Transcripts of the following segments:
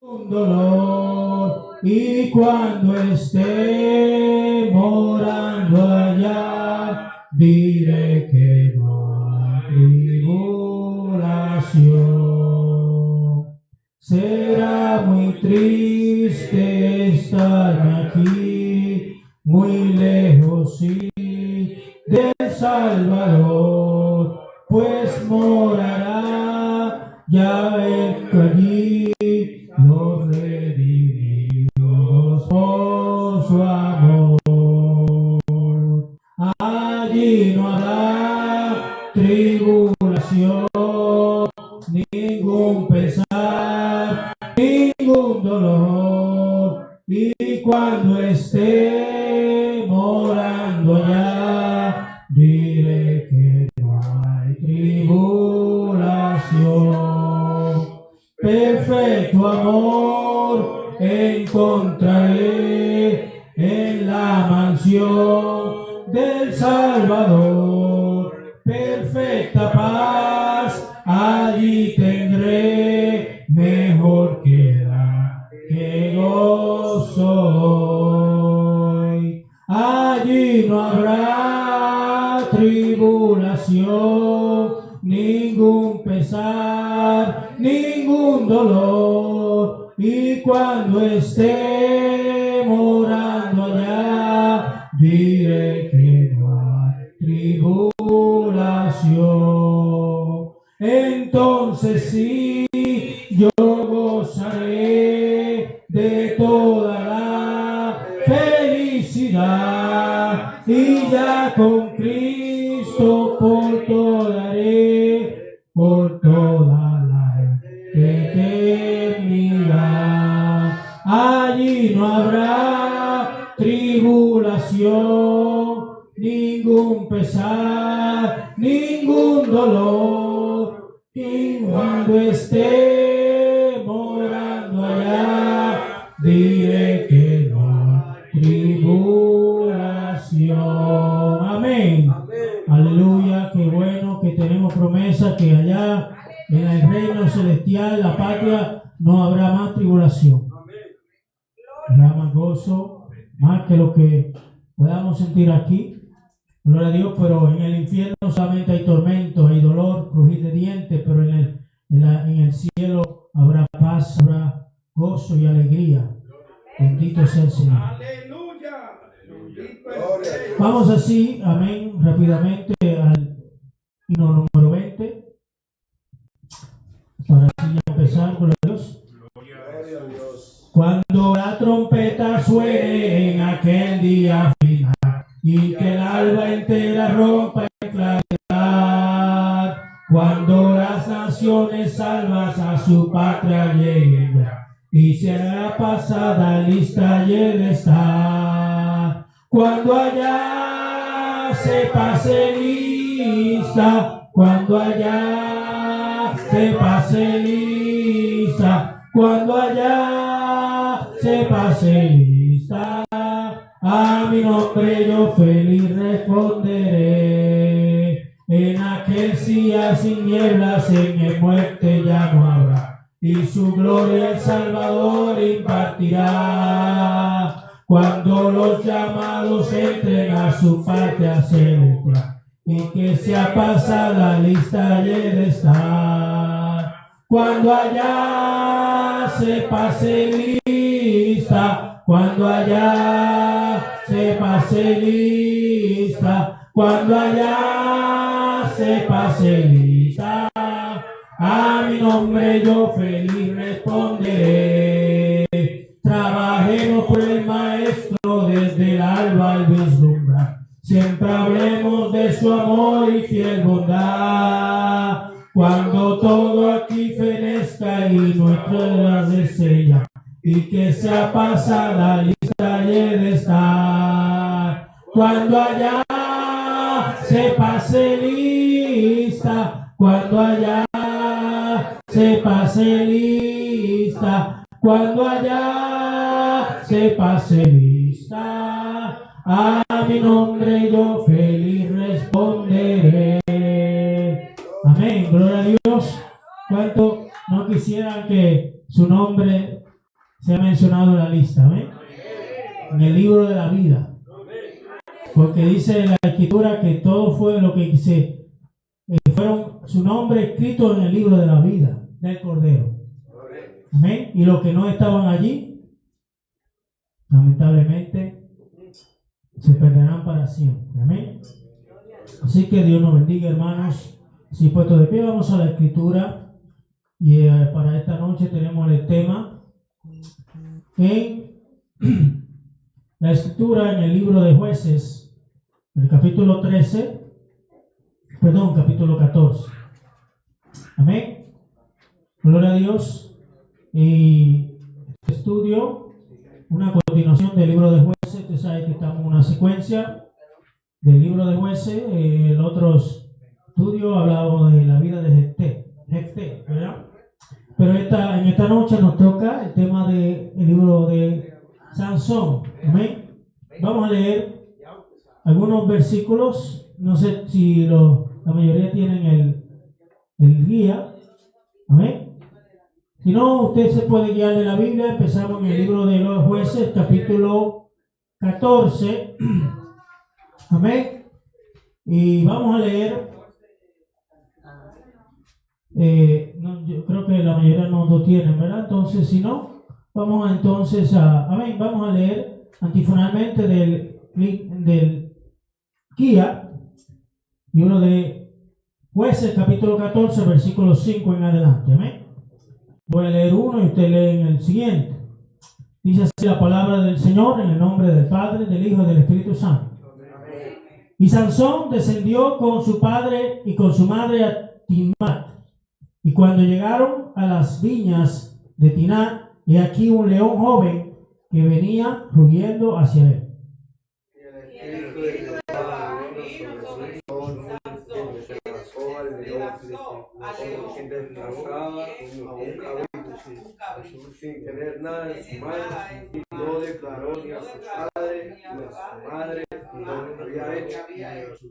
un dolor, y cuando esté morando allá, diré que no hay tribulación. Será muy triste estar aquí, muy lejos sí del Salvador, pues morará ya allí los redimidos por su amor. Allí no habrá tribulación, ningún pesar, ningún dolor, y cuando esté morando allá, diré que no hay tribulación. Perfecto amor encontraré en la mansión del Salvador. Perfecta paz allí tendré, mejor queda que gozo hoy. Allí no habrá tribulación, ningún pesar, ningún dolor, y cuando esté morando allá, diré que no hay tribulación. Entonces sí, yo gozaré de toda la felicidad, y ya con Cristo por toda la eternidad. Allí no habrá tribulación, ningún pesar, ningún dolor, y cuando esté morando allá, diré que no hay tribulación. Amén. Aleluya, qué bueno que tenemos promesa que allá en el reino celestial, la patria, no habrá más tribulación. Habrá más gozo, más que lo que podamos sentir aquí. Gloria a Dios, pero en el infierno solamente hay tormento, hay dolor, crujir de dientes, pero en el cielo habrá paz, habrá gozo y alegría. Bendito sea el Señor. Vamos así, amén, rápidamente al himno número 20. Para así empezar, gloria a Dios. Cuando la trompeta suene en aquel día final, y que el alba entera rompa en claridad, cuando las naciones salvas a su patria lleguen ya, y será pasada lista y el estar. Cuando allá se pase lista, cuando allá se pase lista, cuando allá se pase lista, a mi nombre yo feliz responderé. En aquel día sin nieblas, en mi muerte ya no habrá, y su gloria el Salvador impartirá. Cuando los llamados entren a su patria celestial, y que sea pasada lista y el estar. Cuando allá se pase lista, cuando allá se pase lista, cuando allá se pase lista, a mi nombre yo feliz responderé. Trabajemos por el Maestro desde el alba al vislumbrar, siempre hablemos de su amor y fiel bondad. Cuando todo aquí fenezca y nuestras estrellas, y que sea pasada lista y el estar. Cuando allá se pase lista, cuando allá se pase lista, cuando allá se pase lista, a mi nombre yo feliz responderé. Amén, gloria a Dios. ¿Cuánto no quisieran que su nombre sea mencionado en la lista, ¿ven? En el libro de la vida. Porque dice la Escritura que todo fue lo que fueron su nombre escrito en el libro de la vida del Cordero. Amén. Y los que no estaban allí, lamentablemente, se perderán para siempre. Amén. Así que Dios nos bendiga, hermanos. Si puesto de pie, vamos a la Escritura. Y para esta noche tenemos el tema en la Escritura, en el libro de Jueces, el capítulo 14. Amén. Gloria a Dios. Y este estudio, una continuación del libro de Jueces. Usted sabe que estamos en una secuencia del libro de Jueces. El otro estudio hablábamos de la vida de Jefté, ¿verdad? Pero en esta noche nos toca el tema del libro de Sansón. Amén. Vamos a leer algunos versículos. No sé si la mayoría tienen el guía. Amén. Si no, usted se puede guiar de la Biblia. Empezamos en el libro de los Jueces, capítulo 14. Amén. Y vamos a leer. Yo creo que la mayoría no lo tienen, ¿verdad? Entonces, si no, vamos a leer antifonalmente del guía, libro de Jueces, capítulo 14, versículo 5 en adelante. Amén. Voy a leer uno y usted lee en el siguiente. Dice así la palabra del Señor, en el nombre del Padre, del Hijo y del Espíritu Santo. Y Sansón descendió con su padre y con su madre a Timnat. Y cuando llegaron a las viñas de Tinat, he aquí un león joven que venía rugiendo hacia él. Sin tener nada en su mano, y no declaró ni a su padre, ni a su madre, ni lo que había hecho.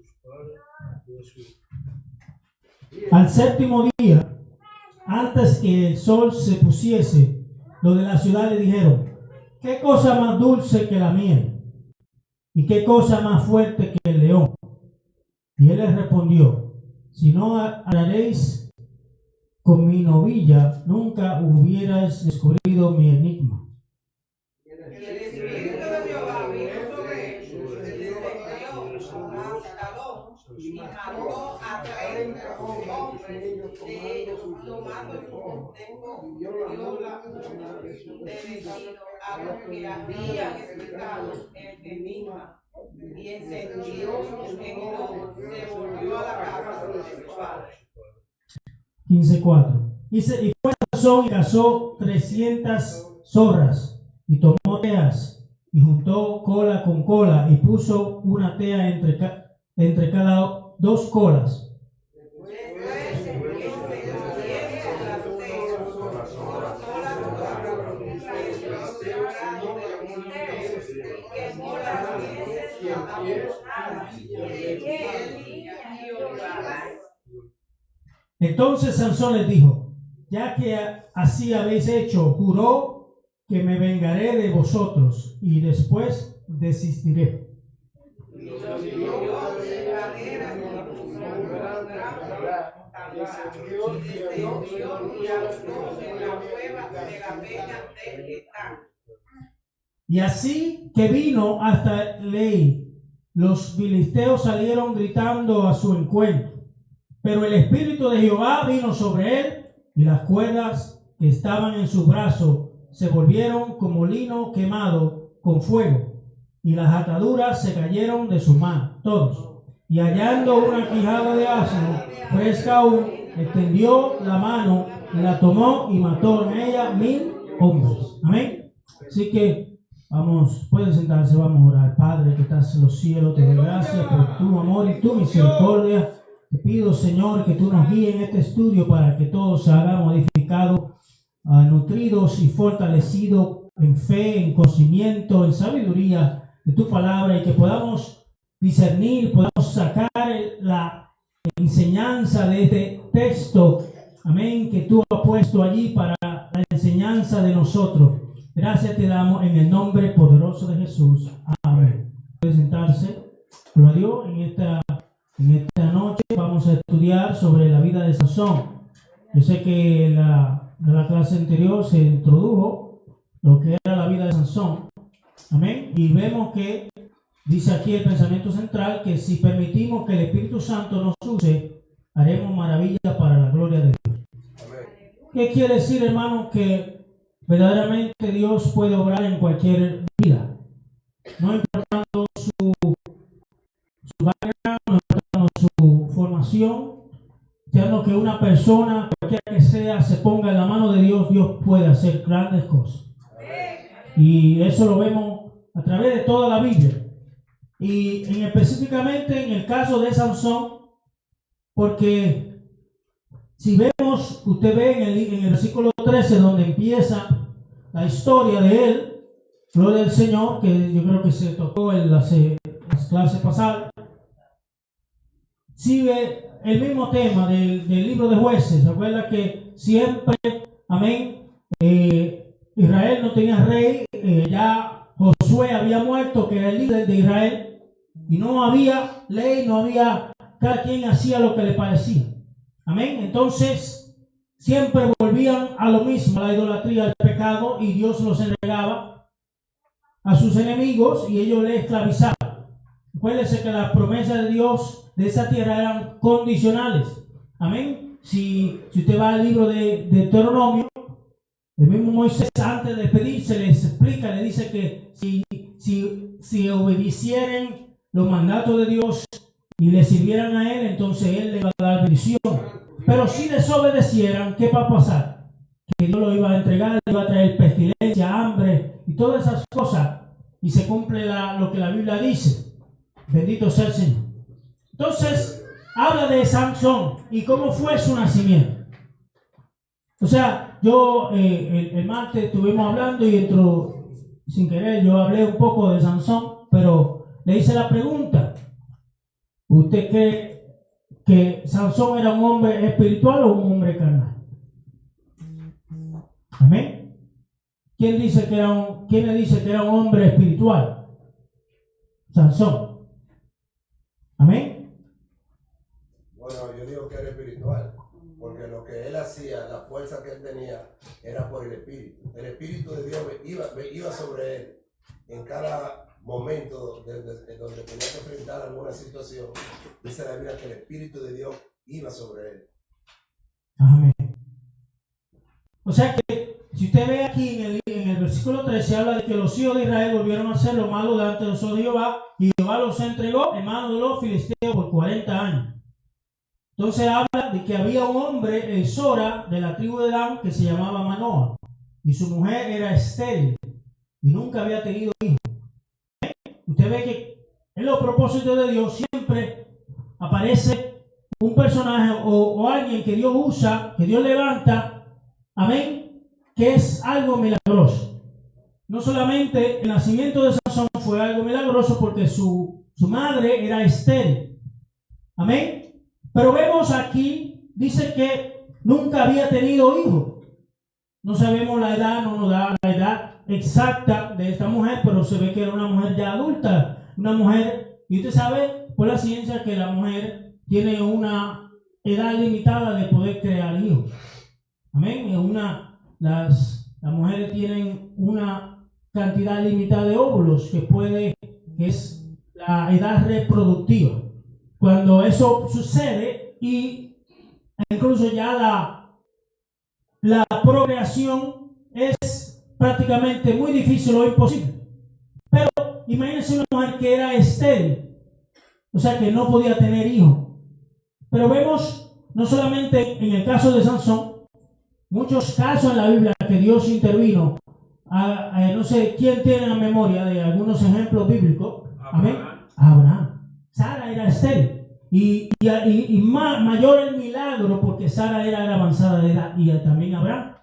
Al séptimo día, antes que el sol se pusiese, los de la ciudad le dijeron: ¿qué cosa más dulce que la miel? ¿Y qué cosa más fuerte que el león? Y él les respondió: si no haréis con mi novilla, nunca hubierais descubrido mi enigma. El Espíritu de Jehová vino sobre él, y mató a 30 hombres de ellos, tomando su consejo, dio la muerte debido a lo que habían explicado el enigma, y encendido en enojo se volvió a la casa de su padre. 15:4. Y fue Sansón y cazó 300 zorras, y tomó teas, y juntó cola con cola, y puso una tea entre cada dos colas. Entonces Sansón les dijo: ya que así habéis hecho, juró que me vengaré de vosotros y después desistiré. Y así que vino hasta Lei, los filisteos salieron gritando a su encuentro. Pero el Espíritu de Jehová vino sobre él, y las cuerdas que estaban en su brazo se volvieron como lino quemado con fuego, y las ataduras se cayeron de su mano, todos. Y hallando una quijada de asno fresca aún, extendió la mano y la tomó y mató en ella 1000 hombres. Amén. Así que vamos, pueden sentarse, vamos a orar. Padre que estás en los cielos, te doy gracias por tu amor y tu misericordia. Te pido, Señor, que tú nos guíes en este estudio para que todos hagamos edificados, nutridos y fortalecidos en fe, en conocimiento, en sabiduría de tu palabra, y que podamos discernir, podamos sacar la enseñanza de este texto, amén, que tú has puesto allí para la enseñanza de nosotros. Gracias te damos en el nombre poderoso de Jesús. Amén. Puede sentarse. Gloria a Dios. En esta noche vamos a estudiar sobre la vida de Sansón. Yo sé que en la clase anterior se introdujo lo que era la vida de Sansón. Amén. Y vemos que dice aquí el pensamiento central que si permitimos que el Espíritu Santo nos use, haremos maravillas para la gloria de Dios. Amén. ¿Qué quiere decir, hermano? Que verdaderamente Dios puede obrar en cualquier vida, no importando su background, no importando su formación. Ya que una persona, cualquiera que sea, se ponga en la mano de Dios, Dios puede hacer grandes cosas. Y eso lo vemos a través de toda la Biblia. Y específicamente en el caso de Sansón, porque si vemos, usted ve en el versículo 13, donde empieza la historia de él, gloria al Señor, que yo creo que se tocó en las clases pasadas, sigue el mismo tema del libro de Jueces. Recuerda que siempre, amén, Israel no tenía rey, ya Josué había muerto, que era el líder de Israel, y no había ley, no había, cada quien hacía lo que le parecía. Amén. Entonces siempre volvían a lo mismo, a la idolatría, al pecado, y Dios los entregaba a sus enemigos y ellos les esclavizaban. Acuérdense que las promesas de Dios de esa tierra eran condicionales. Amén. Si usted va al libro de Deuteronomio, el mismo Moisés, antes de despedirse, les explica, le dice que si obedecieren los mandatos de Dios y le sirvieran a él, entonces él le va a dar bendición. Pero si desobedecieran, ¿qué va a pasar? Que Dios lo iba a entregar, le iba a traer pestilencia, hambre y todas esas cosas, y se cumple lo que la Biblia dice. Bendito sea el Señor. Entonces habla de Sansón y cómo fue su nacimiento. O sea, yo el martes estuvimos hablando y sin querer yo hablé un poco de Sansón, pero le hice la pregunta: ¿usted cree que Sansón era un hombre espiritual o un hombre carnal? Amén. ¿Quién le dice que era un hombre espiritual? Sansón. Amén. Bueno, yo digo que era espiritual, porque lo que él hacía, la fuerza que él tenía, era por el Espíritu. El Espíritu de Dios iba sobre él en cada momento donde tenía que enfrentar alguna situación. Dice la Biblia que el Espíritu de Dios iba sobre él. Amén. O sea que si usted ve aquí en el versículo 13, habla de que los hijos de Israel volvieron a hacer lo malo delante de los ojos de Jehová, y Jehová los entregó en manos de los filisteos por 40 años. Entonces habla de que había un hombre en Sora de la tribu de Dan que se llamaba Manoah, y su mujer era estéril y nunca había tenido hijos. Usted ve que en los propósitos de Dios siempre aparece un personaje o alguien que Dios usa, que Dios levanta, amén, que es algo milagroso. No solamente el nacimiento de Sansón fue algo milagroso porque su madre era estéril, amén. Pero vemos aquí, dice que nunca había tenido hijos. No sabemos la edad, no nos da la edad exacta de esta mujer, pero se ve que era una mujer ya adulta, una mujer, y usted sabe por la ciencia que la mujer tiene una edad limitada de poder crear hijos. Amén. Las mujeres tienen una cantidad limitada de óvulos que es la edad reproductiva. Cuando eso sucede, y incluso ya la procreación es prácticamente muy difícil o imposible. Pero imagínense una mujer que era estéril, o sea que no podía tener hijos. Pero vemos, no solamente en el caso de Sansón, muchos casos en la Biblia que Dios intervino. No sé quién tiene la memoria de algunos ejemplos bíblicos. Amén. Abraham. Sara era estéril. Y mayor el milagro porque Sara era avanzada de edad, y también Abraham.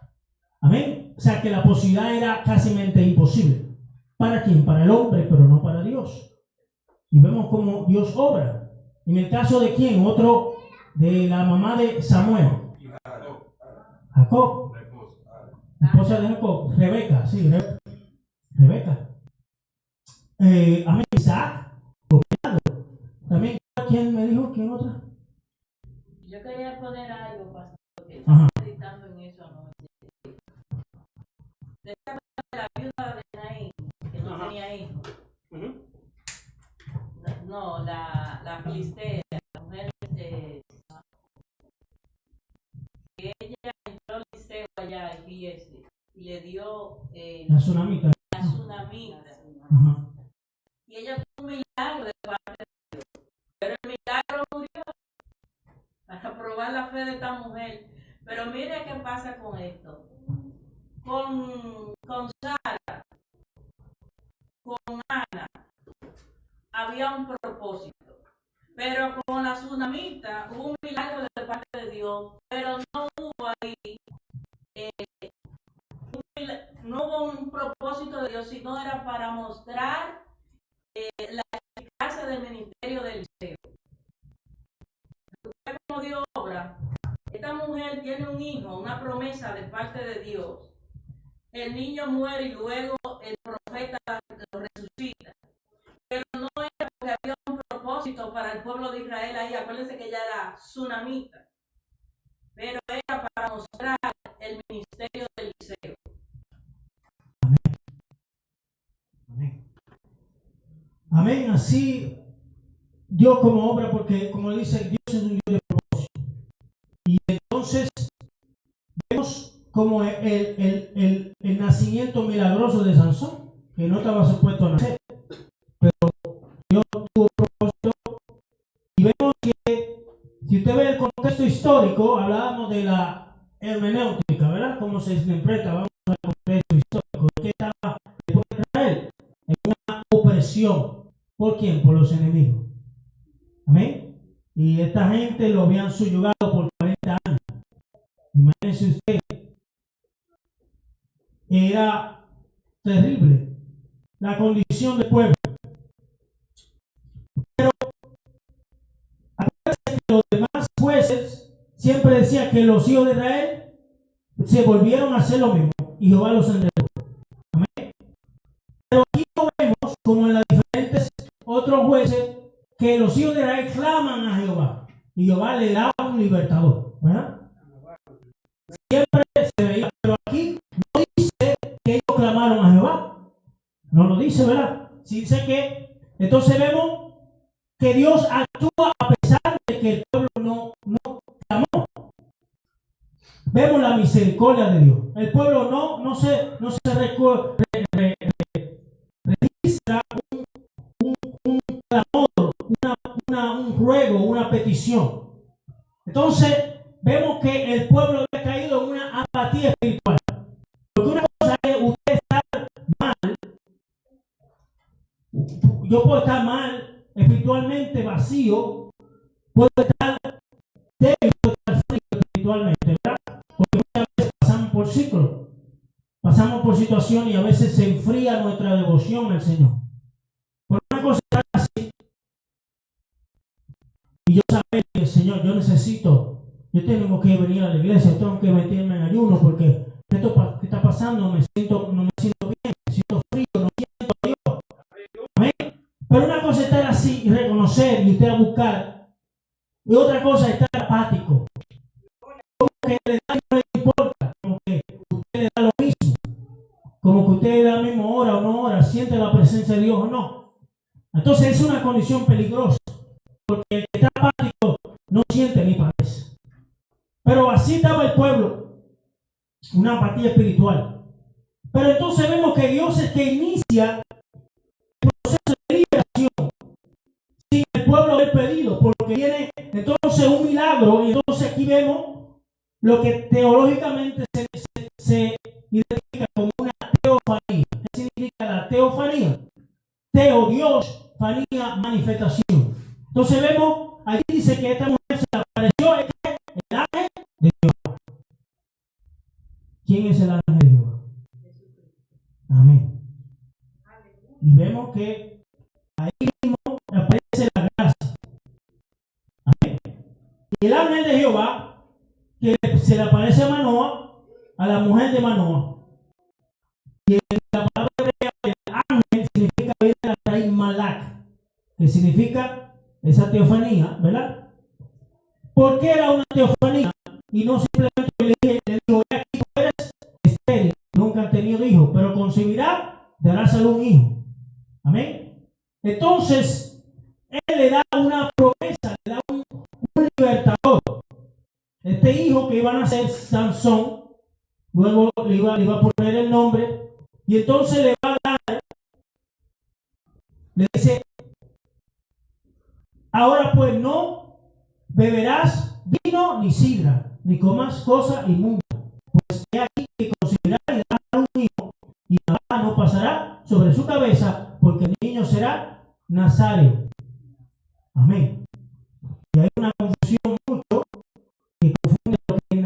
Amén. O sea que la posibilidad era casi imposible. ¿Para quién? Para el hombre, pero no para Dios. Y vemos cómo Dios obra. En el caso de quién, otro de la mamá de Samuel. Jacob. Esposa de Jacob, Rebeca, sí, Amén, Isaac. También, ¿quién me dijo? ¿Quién otra? Yo quería poner algo, pastor, porque Ajá. estaba meditando en eso anoche. De la viuda de Naín, que no tenía hijos. No, la filistea, la mujer, que ella entró al liceo allá en Fiesli y le dio La tsunamita. la tsunamita. Ajá. Y ella tuvo un milagro de parte de Dios. Pero el milagro murió para probar la fe de esta mujer. Pero mire qué pasa con esto. Con Sara, con Ana, había un propósito. Pero con la tsunamita hubo un milagro de parte de Dios. Pero no hubo ahí, no hubo un propósito de Dios, sino era para mostrar la eficacia del ministerio del liceo. Como Dios obra, esta mujer tiene un hijo, una promesa de parte de Dios. El niño muere y luego el profeta lo resucita. Pero no era porque había un propósito para el pueblo de Israel ahí. Acuérdense que ella era tsunamita. Pero era para mostrar el ministerio del liceo. Amén. Amén. Así Dios como obra, porque como dice, Dios es un Dios de propósito. Y entonces vemos como el nacimiento milagroso de Sansón, que no estaba supuesto a nacer, pero Dios tuvo propósito. Y vemos que, si usted ve el contexto histórico, hablábamos de la hermenéutica, ¿verdad? Cómo se interpreta, vamos al contexto histórico, de que estaba el pueblo de Israel en una opresión. ¿Por quién? Por los enemigos. Amén. Y esta gente lo habían subyugado por 40 años. Imagínense usted. Era terrible la condición del pueblo. Pero acuérdense que los demás jueces siempre decían que los hijos de Israel se volvieron a hacer lo mismo y Jehová los enderezó. Amén. Pero aquí no vemos, como en las diferentes otros jueces, que los hijos de Israel claman a Jehová y Jehová le da un libertador, ¿verdad? Siempre se veía, pero aquí no dice que ellos clamaron a Jehová, no lo dice, ¿verdad? Sí dice que, entonces vemos que Dios actúa a pesar de que el pueblo no clamó. Vemos la misericordia de Dios. El pueblo no se registra un clamor, un ruego, una petición. Entonces vemos que el pueblo había caído en una apatía espiritual. Porque una cosa es usted estar mal. Yo puedo estar mal, espiritualmente vacío, puedo estar débil, puedo estar frío espiritualmente, ¿verdad? Porque muchas veces pasamos por ciclos, pasamos por situaciones y a veces se enfría nuestra devoción al Señor. Por una cosa así, y yo saber que, Señor, yo tengo que venir a la iglesia, tengo que meterme en ayuno, porque esto que está pasando, no me siento bien, me siento frío, no siento a Dios. Amén. Pero una cosa es estar así y reconocer y usted a buscar, y otra cosa es estar apático. Como que no le importa, como que usted le da lo mismo, como que usted da la misma hora o no hora, siente la presencia de Dios o no. Entonces es una condición peligrosa, porque el que está apático no siente ni padece. Pero así estaba el pueblo, una apatía espiritual. Pero entonces vemos que Dios es que inicia el proceso de liberación sin el pueblo haber pedido, porque viene entonces un milagro. Y entonces aquí vemos lo que teológicamente se identifica como una teofanía. ¿Qué significa la teofanía? Teo, Dios, fanía, manifestación. Entonces vemos, allí dice que esta mujer se le apareció el ángel de Jehová. ¿Quién es el ángel de Jehová? Amén. Y vemos que ahí mismo aparece la gracia. Amén. Y el ángel de Jehová, que se le aparece a Manoa, a la mujer de Manoa. Y en la palabra hebrea, el ángel significa venir a traer que significa esa teofanía, ¿verdad? ¿Por qué era una teofanía? Y no simplemente le dijo, aquí tú eres estéril, nunca han tenido hijos, pero concebirá, dará a luz un hijo. Amén. Entonces, él le da una promesa, le da un libertador. Este hijo que iba a nacer, Sansón, luego le iba a poner el nombre, y entonces le va a dar, le dice, ahora pues no beberás vino ni sidra, ni comas cosa inmunda, pues he aquí que concebirá y dará un hijo, y nada no pasará sobre su cabeza, porque el niño será nazareo. Amén. Y hay una confusión mucho que confunde lo que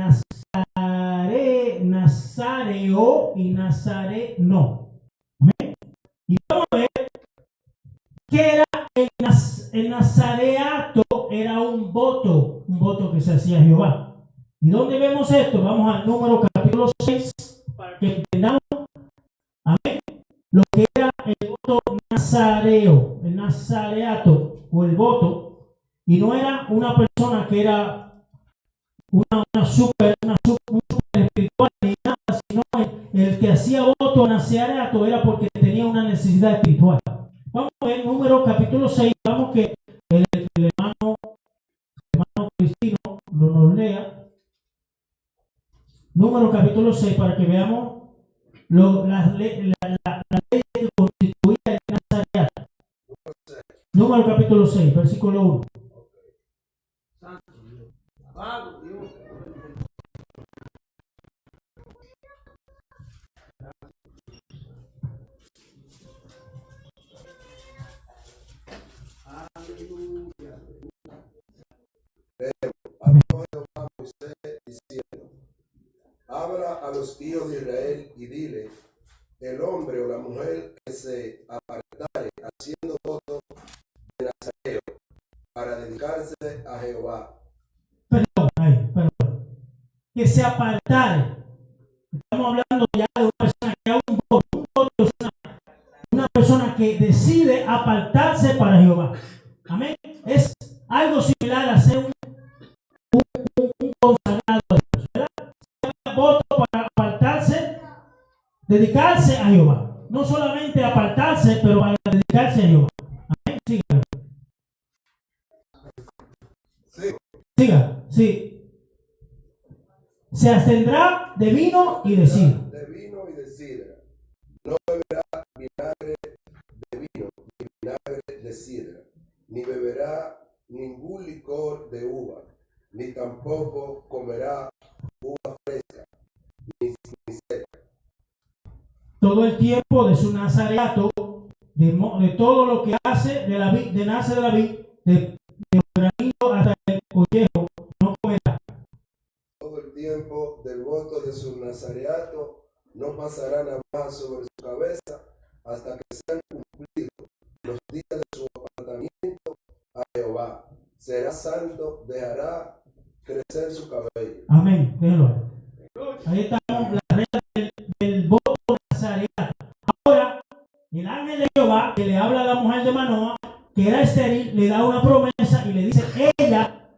nazareo y nazareno. Amén. Y vamos a ver que era el nazareato, era un voto que se hacía a Jehová. ¿Y dónde vemos esto? Vamos al Número capítulo 6 para que entendamos, amén, lo que era el voto nazareo, el nazareato o el voto. Y no era una persona que era un super espiritual ni nada, sino el que hacía voto nazareato era porque tenía una necesidad espiritual. Vamos a ver Número capítulo 6, vamos que el hermano Cristino nos lea. Número capítulo 6 para que veamos la ley que constituía el nazareato. Número capítulo 6, versículo 1. Habló Jehová a Moisés diciendo: habla a los hijos de Israel y dile: el hombre o la mujer que se apartare haciendo voto de nazareo para dedicarse a Jehová. Perdón. Que se apartare. Estamos hablando ya de una persona que haga un voto es una persona que decide apartarse para Jehová. Amén. Es algo similar a ser un consagrado a Dios, ¿verdad? Un voto para apartarse, dedicarse a Jehová. No solamente apartarse, pero para dedicarse a Jehová. Amén. Siga. Sí. Se abstendrá de vino y de sidra. De vino y de sidra. No beberá vinagre de vino, ni vinagre de sidra, ni beberá ningún licor de uva, ni tampoco comerá uva fresca, ni seca. Todo el tiempo de su nazareato, de todo lo que hace de la vid, de nace de la vid, de granito hasta el collejo, no comerá. Todo el tiempo del voto de su nazareato no pasará nada más sobre su cabeza hasta que sean cumplidos los días de su apartamiento a Jehová. Será santo, dejará crecer su cabello. Amén. Déjalo. Ahí estamos la regla del voto nazareato. Ahora, el ángel de Jehová que le habla a la mujer de Manoa, que era estéril, le da una promesa y le dice, ella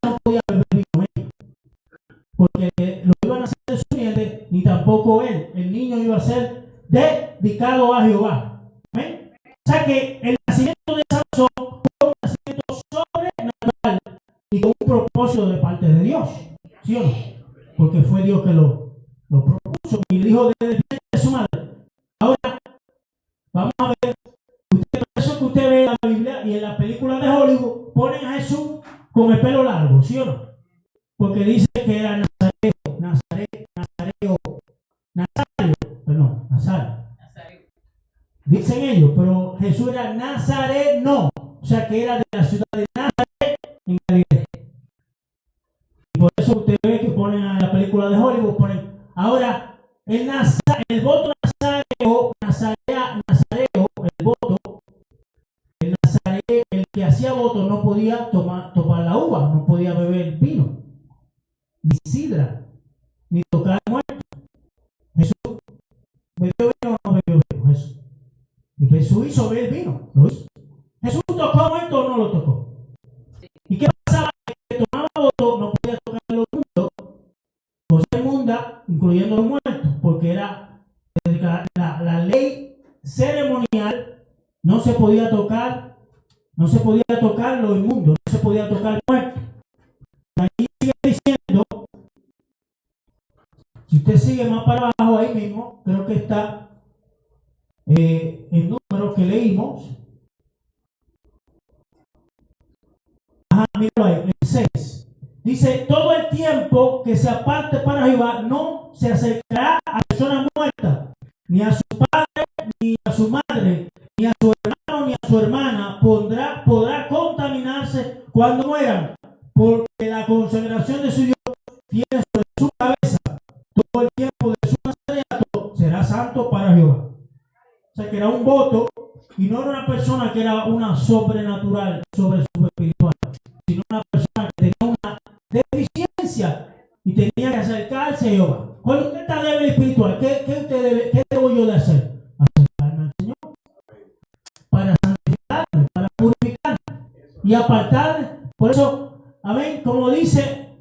no podía beber vino, porque lo iban a hacer de su nieto, ni tampoco él. El niño iba a ser dedicado a Jehová. ¿Amén? O sea que el nacimiento de Sansón fue un nacimiento sobrenatural y con un propósito de parte de Dios. ¿Sí o no? Porque fue Dios que lo propuso y le dijo de su madre. Ahora, vamos a ver, eso que usted ve en la Biblia y en la película de Hollywood, ponen a Jesús con el pelo largo, ¿sí o no? Porque dice que era Nazario. Dicen ellos, pero Jesús era nazareno, o sea que era de la ciudad de Nazaret en Galilea. Y por eso usted ve que ponen a la película de Hollywood, ponen ahora el voto nazareo, el voto, el nazareo, el que hacía voto no podía tomar la uva, no podía beber vino, ni sidra, ni tocar muerto. Jesús bebió vino o no bebió vino, Jesús. Y Jesús hizo beber vino, lo hizo. Jesús tocó tocar, incluyendo los muertos, porque era la ley ceremonial, no se podía tocar lo inmundo, no se podía tocar muerto. Ahí sigue diciendo, si usted sigue más para abajo ahí mismo, creo que está el número que leímos. Míralo ahí, el 6. Dice, todo el tiempo que se aparte para Jehová no se acercará a persona muerta, ni a su padre, ni a su madre, ni a su hermano, ni a su hermana, podrá contaminarse cuando mueran, porque la consagración de su Dios tiene sobre su cabeza. Todo el tiempo de su nazareato será santo para Jehová. O sea que era un voto, y no era una persona que era una sobrenatural, sobre su espiritual, sino una persona que tenía una deficiencia y tenía que acercarse a Jehová. Cuando usted está débil espiritual, ¿qué debo yo de hacer? Acercarme al Señor para santificarme, para purificarme y apartarme. Por eso, amén, como dice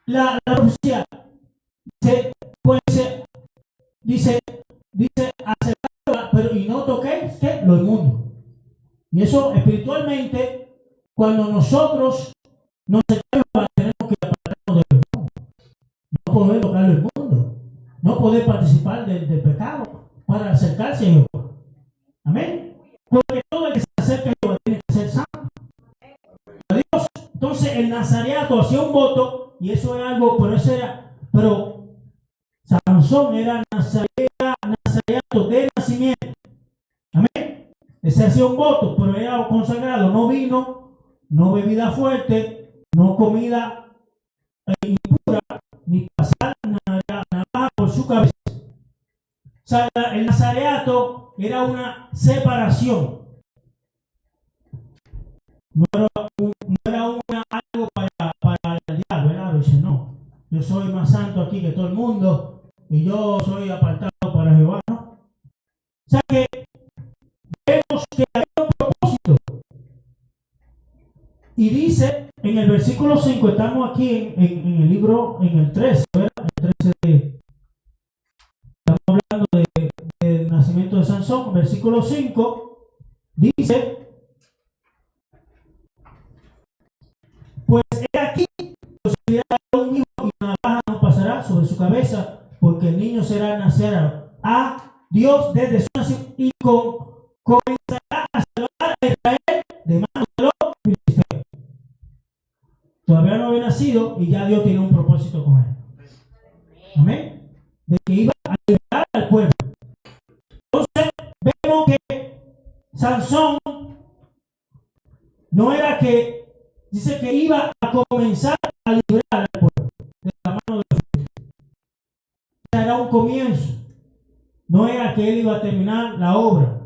la profecía, dice acercarme, pero y no toquéis lo inmundo. Y eso espiritualmente, cuando nosotros nos acercamos, tenemos que apartarnos del mundo. No poder tocar el mundo, no poder participar del pecado para acercarse a Jehová. Amén. Porque todo el que se acerca a Jehová tiene que ser santo. A Dios. Entonces el nazareato hacía un voto, y eso es algo, pero Sansón era nazareato de nacimiento. Amén. Ese hacía un voto, pero era consagrado, no vino, no bebida fuerte, no comida impura, ni pasar navaja por su cabeza. O sea, el nazareato era una separación. No era algo para el diablo, ¿verdad? Dice, no, yo soy más santo aquí que todo el mundo y yo soy apartado para Jehová, ¿no? O sea que vemos que hay un propósito. Y dice en el versículo 5, estamos aquí en el libro, en el 13, ¿verdad? El 13 estamos hablando del nacimiento de Sansón. Versículo 5 dice, pues he aquí, procederá un hijo y una navaja no pasará sobre su cabeza, porque el niño será nacerá a Dios desde su nacimiento y comenzará a salvar a Israel de manos de los filisteos. Todavía no había nacido y ya Dios tiene un propósito con él. Amén. De que iba a liberar al pueblo. Entonces vemos que Sansón no era que, dice que iba a comenzar a liberar al pueblo de la mano de los filisteos. Era un comienzo. No era que él iba a terminar la obra.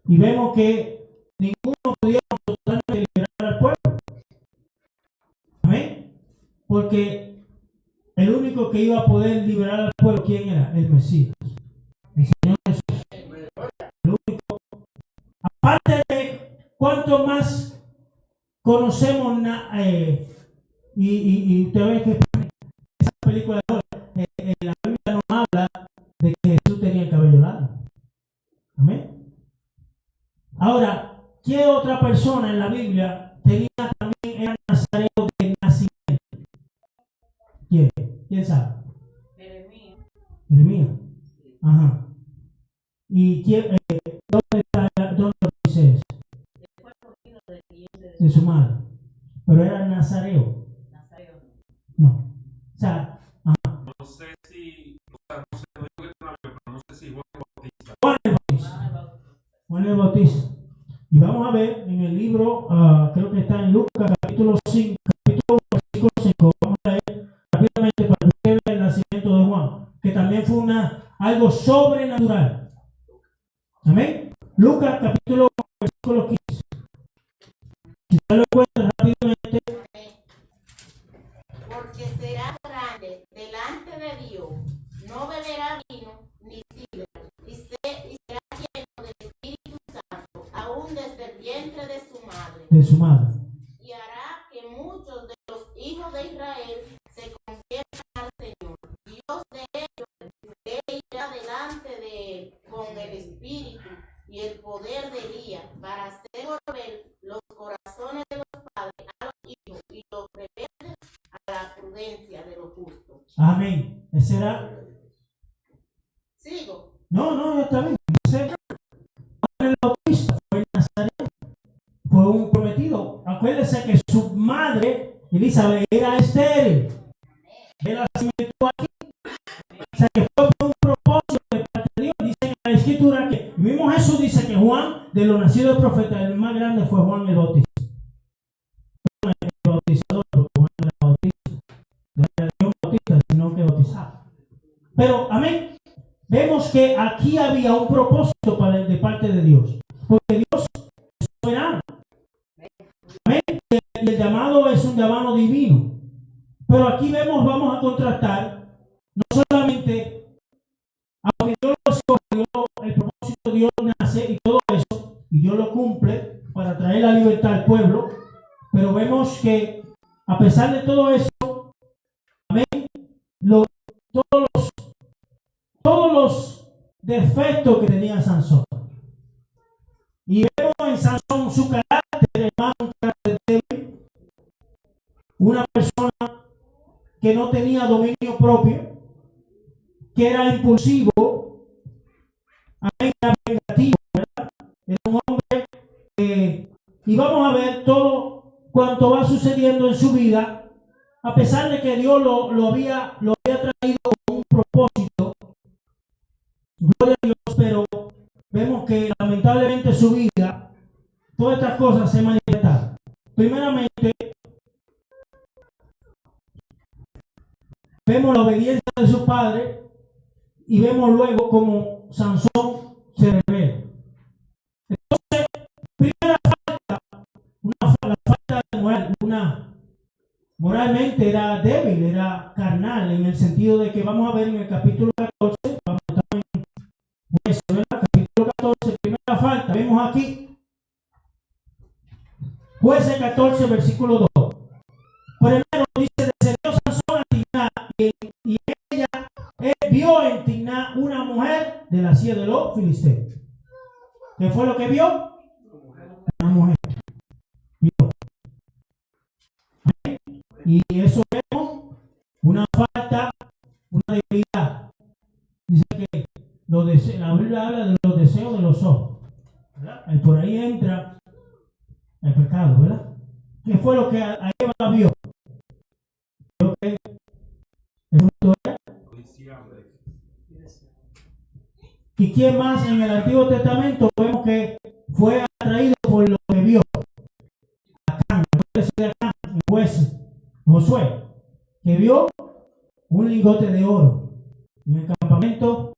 Y vemos que ninguno podía totalmente liberar al pueblo. Amén. Porque el único que iba a poder liberar al pueblo, ¿quién era? El Mesías. El Señor Jesús. El único. Aparte de cuanto más conocemos, y usted ve que esa película de ahora, la Biblia nos habla de que Jesús tenía el cabello largo. Amén. Ahora, ¿qué otra persona en la Biblia era nazareo de nacimiento? ¿Quién sabe? Jeremías. Ajá. ¿Y dónde dice eso? De su madre. Pero era nazareo. No. O sea, ajá. No sé si Juan el Bautista. Y vamos a ver en el libro, creo que está en Lucas capítulo 5, capítulo 1, versículo 5. Vamos a leer rápidamente para que usted vea el nacimiento de Juan, que también fue algo sobrenatural. Amén. Lucas capítulo 1, versículo 15. Si usted lo encuentra rápidamente. Porque será grande delante de Dios, no beberá vino ni sidra, y será lleno del Espíritu Santo, aún desde el vientre de su madre. Y hará que muchos de los hijos de Israel se conviertan al Señor, y Amén. Ese era. Sigo. No, ya está bien. Ese era Juan el Bautista, fue el Nazareno. Fue un prometido. Acuérdese que su madre, Elizabeth, era estéril. Él la metió aquí. O sea que fue un propósito de parte de Dios. Dice en la Escritura que el mismo Jesús dice que Juan, de los nacidos de profeta, el más grande fue Juan el Bautista. No el bautizador, porque Juan era bautista. No era Dios bautista, sino que bautizaba. Pero, amén. Vemos que aquí había un propósito de parte de Dios. Porque Dios es soberano. Amén. Y el llamado es un llamado divino. Pero aquí vamos a contrastar, no solamente, aunque Dios lo escogió, el propósito de Dios nace y todo eso, y Dios lo cumple para traer la libertad al pueblo, pero vemos que a pesar de todo eso, amén, todos los defectos que tenía Sansón. Y vemos en Sansón su carácter, hermano, un carácter débil, una persona que no tenía dominio propio, que era impulsivo, era vengativo, ¿verdad? Era un hombre y vamos a ver todo cuanto va sucediendo en su vida, a pesar de que Dios lo había traído con un propósito, gloria a Dios, pero vemos que lamentablemente su vida, todas estas cosas se manifiestan. Primeramente, vemos la obediencia de su padre y vemos luego cómo Sansón se revela. Entonces, primera falta, la falta de moral, moralmente era débil, era carnal, en el sentido de que vamos a ver en el capítulo 14, vamos a estar en jueces, ¿verdad? Capítulo 14, primera falta, vemos aquí, jueces 14, versículo 2. Primero dice, descendió Sansón a Timná, y ella vio en Timná una mujer de la silla de los filisteos. ¿Qué fue lo que vio? Una mujer. Vio. Y eso vemos una falta, una debilidad. Dice que la Biblia habla de los deseos de los ojos, ¿verdad? Y por ahí entra el pecado, ¿verdad? ¿Qué fue lo que a Eva vio? Vio que el fruto era. ¿Y quién más en el Antiguo Testamento vemos que fue atraído por lo que vio? Acán, en Jueces, Josué, que vio un lingote de oro en el campamento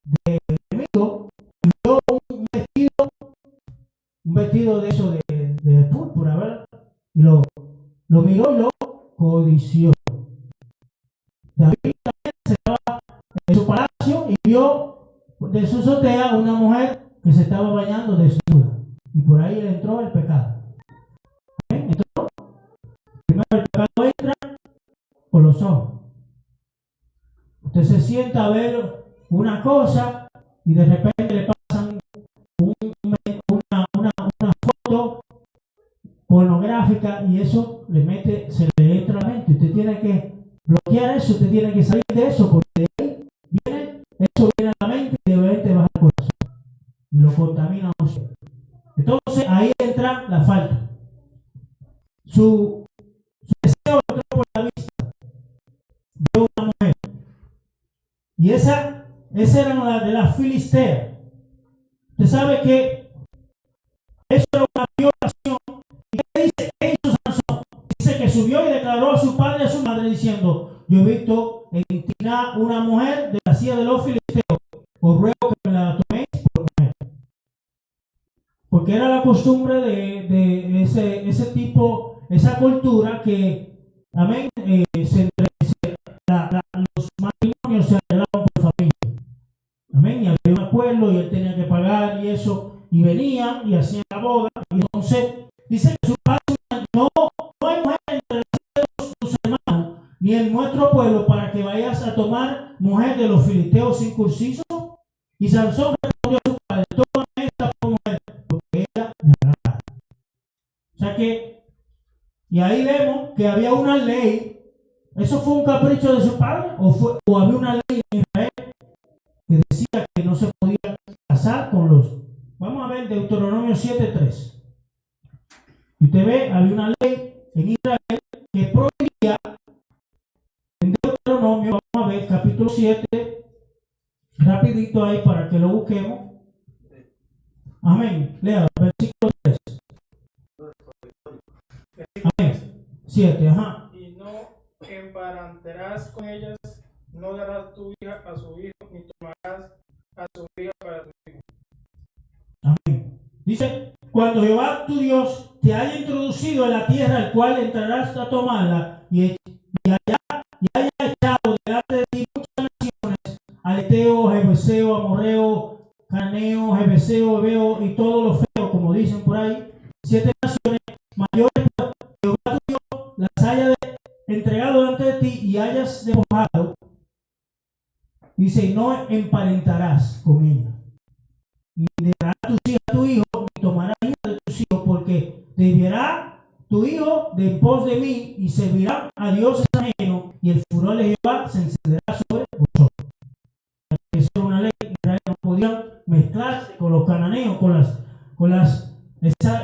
de enemigo, y vio un vestido de eso de púrpura, ¿verdad? Y lo miró y lo codició. David también se estaba en su palacio y vio de su azotea una mujer que se estaba bañando desnuda, y por ahí le entró el pecado. Entonces, primero el pecado entra por los ojos. Usted se sienta a ver una cosa y de repente le pasan una foto pornográfica y eso se le entra a la mente. Usted tiene que bloquear eso, usted tiene que salir de eso, porque de ahí eso viene a la mente y de repente va al corazón y lo contamina a usted. Entonces ahí entra la falta. Su deseo entró por la vista de una mujer, y esa era una de las filisteas. Usted sabe que eso era una violación. ¿Y qué dice? ¿Qué hizo Sansón? Dice que subió y declaró a su padre y a su madre diciendo: yo he visto en Timná una mujer de la silla de los filisteos, os ruego que me la toméis por mujer. Porque era la costumbre de ese tipo, esa cultura que, amén, los matrimonios se arreglaban por familia. Amén, y había un acuerdo y él tenía que pagar y eso, y venían y hacían la boda. Y entonces dice que su padre no hay mujer entre tus hermanos ni en nuestro pueblo para que vayas a tomar mujer de los filisteos incursisos. Y Sansón respondió a su padre: tómame esta mujer, porque ella me agrada. O sea que, y ahí vemos que había una ley ¿Eso fue un capricho de su padre? ¿O había una ley en Israel que decía que no se podía casar con los? Vamos a ver Deuteronomio 7:3. Y usted ve, había una ley en Israel que prohibía, en Deuteronomio, vamos a ver, capítulo 7, rapidito ahí para que lo busquemos. Amén. Lea, versículo 3. Amén. 7, ajá. Y no emparentarás con ellas, no darás tu hija a su hijo, ni tomarás a su hija para tu hijo. Amén. Dice, cuando Jehová tu Dios te haya introducido en la tierra al cual entrarás a tomarla y haya echado delante de ti muchas naciones, al Eteo, Jebuseo, Amorreo, Caneo, Jebuseo, Ebeo y todos los feos, como dicen por ahí, 7 naciones mayores, Jehová tu Dios las haya entregado delante de ti y hayas despojado, dice, y no emparentarás con ella, ni darás tus hijas a tu hijo, ni tomarás hijas de tus hijos, porque deberá tu hijo de en pos de mí, y servirán a dioses ajenos, y el furor de Jehová se encenderá sobre vosotros. Esa es una ley. Israel no podían mezclarse con los cananeos,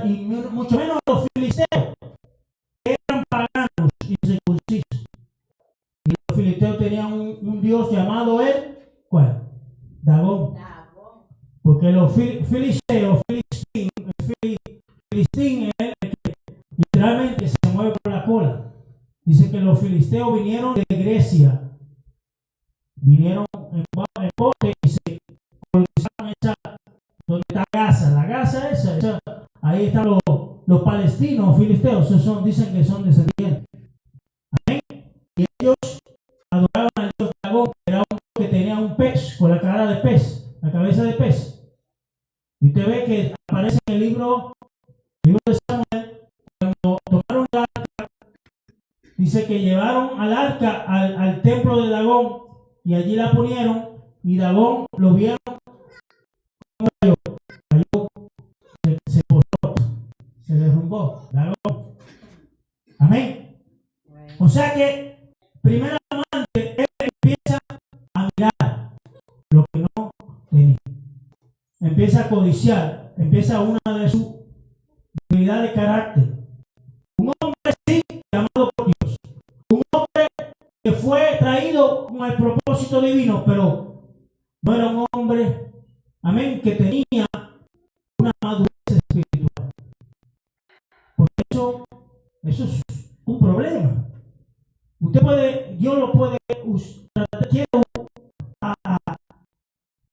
y mucho menos los filisteos, que eran paganos y circuncisos. Y los filisteos tenían un dios llamado ¿cuál? Dagón. Porque los filisteos, filistín es el que literalmente se mueve por la cola. Dice que los filisteos vinieron de Grecia, vinieron en bote y se colonizaron donde está Gaza. La Gaza esa, ahí están los palestinos, filisteos, dicen que son descendientes. Amén. Y ellos adoraban al dios Dagón, que era un que tenía un pez, con la cara de pez, la cabeza de pez. Y usted ve que aparece en el libro de Samuel, cuando tomaron el arca, dice que llevaron al arca al templo de Dagón y allí la ponieron, y Dagón lo vieron como cayó, se postró, se derrumbó, Dagón. Amén. O sea que, primeramente, él empieza a mirar lo que no tenía. Empieza a codiciar, empieza una de sus debilidades de carácter. Un hombre sí, llamado por Dios. Un hombre que fue traído con el propósito divino, pero no era un hombre, amén, que tenía una madurez espiritual. Por eso es un problema. Dios lo puede usar, quiere a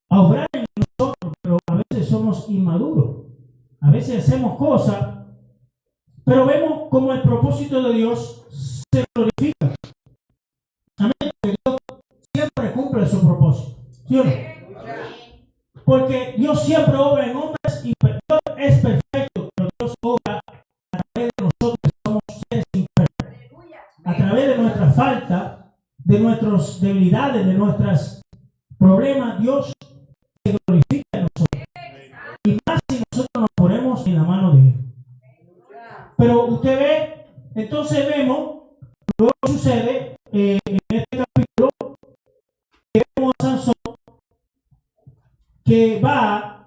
obrar en nosotros, pero a veces somos inmaduros. A veces hacemos cosas, pero vemos como el propósito de Dios se glorifica. Amén. Dios siempre cumple su propósito. ¿Sí o no? Porque Dios siempre obra en hombres y Dios es perfecto, pero Dios obra a través de nosotros que somos seres imperfectos. A través de nuestra falta, de nuestras debilidades, de nuestros problemas, Dios se glorifica en nosotros. Y más si nosotros nos ponemos en la mano de Él. Pero usted ve, entonces vemos, luego sucede en este capítulo, que vemos a Sansón que va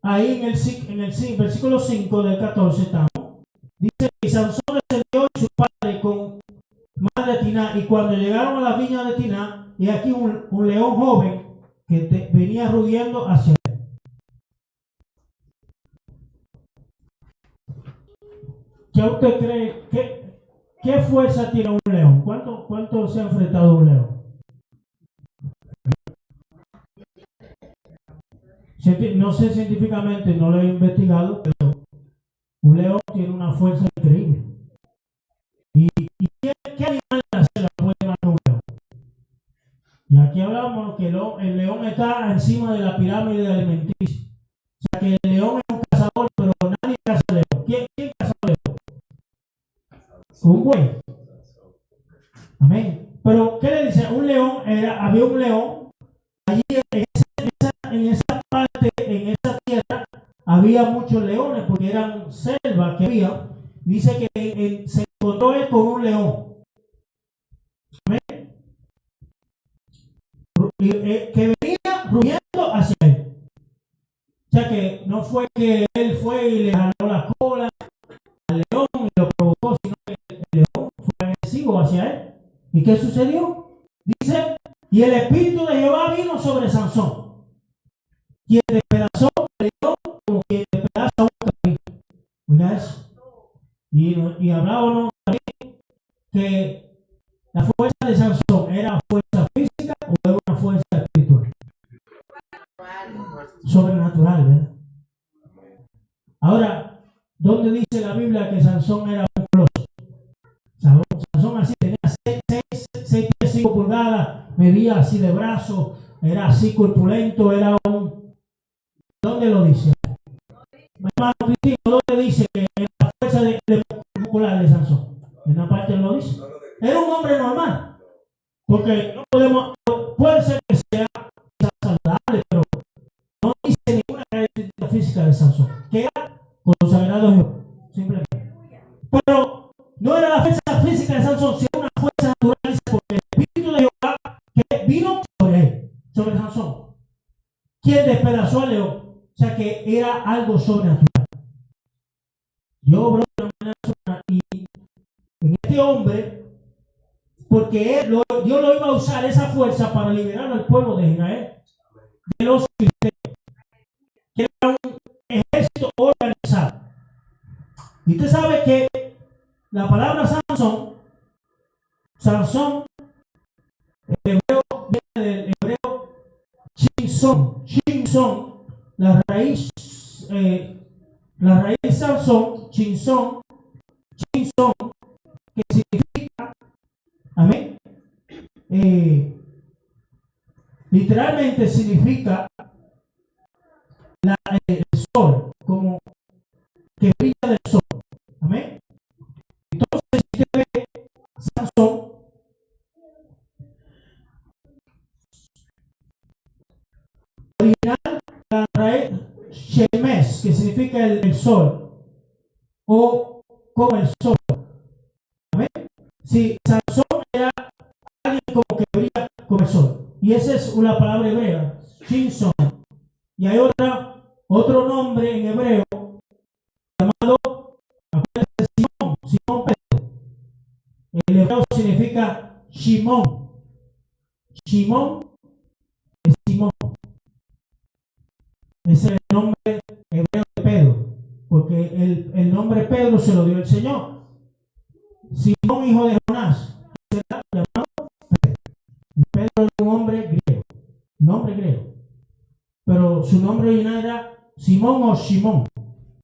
ahí en el versículo 5 del 14 estamos. Dice que Sansón descendió y su padre con madre de Tiná, y cuando llegaron a la viña de Tiná, y aquí un león joven que venía rugiendo hacia él. ¿Qué usted cree? ¿Qué fuerza tiene un león? ¿Cuánto se ha enfrentado a un león? No sé científicamente, no lo he investigado, pero un león tiene una fuerza increíble. ¿Y qué animal de la selva puede matar un león? Y aquí hablamos que el león está encima de la pirámide alimenticia. O sea que el león es un cazador, pero nadie caza león. ¿Quién caza león? Un buey. Amén. Pero ¿qué le dice? Había un león allí en esa parte, en esa tierra, había muchos leones porque eran selvas que había. Dice que se encontró él con un león. que venía rugiendo hacia él. O sea que no fue que él fue y le jaló la cola al león y lo provocó, sino que el león fue agresivo hacia él. ¿Y qué sucedió? Dice, y el Espíritu de Jehová vino sobre Sansón, quien despedazó al león como quien despedaza un cabrito. Mira eso. Y hablábamos también que la fuerza de Sansón era fuerza física o era una fuerza espiritual. Sobrenatural, ¿verdad? Ahora, ¿dónde dice la Biblia que Sansón era musculoso? Sansón así tenía 6 pies 5 pulgadas, medía así de brazo, era así corpulento, era un... ¿Dónde lo dice? Hermano Cristino, ¿dónde dice que en la fuerza muscular de Sansón? En una parte lo dice. Era un hombre normal, porque no podemos, puede ser que sea saludable, pero no dice ninguna característica física de Sansón, que era consagrado a Jehová, simplemente. Pero no era la fuerza física de Sansón, sino una fuerza natural, porque el Espíritu de Jehová que vino sobre él, sobre Sansón, quien despedazó al león. O sea que era algo sobrenatural. Yo obró de una manera sobrenatural, y en este hombre, porque Dios lo iba a usar esa fuerza para liberar al pueblo de Israel de los filisteos, que era un ejército organizado. Y usted sabe que la palabra Sansón, el hebreo viene del hebreo Chinzón, la raíz Sansón, Chinzón, que significa, amén, literalmente significa el sol, como que brilla del sol, amén. Entonces, si usted ve Sansón, original, la raíz Shemes, que significa el sol, o como el sol, amén. Si Sansón era alguien como que brilla como el sol, y esa es una palabra hebrea, Chinzón. Y hay otro nombre en hebreo llamado, acuérdense, Simón Pedro. El hebreo significa Shimón. Shimón es Simón. Ese es el nombre hebreo de Pedro, porque el nombre Pedro se lo dio el Señor. Simón, hijo de Jonás, será llamado Pedro. Y Pedro es un nombre griego. Pero su nombre original era Simón o Shimón.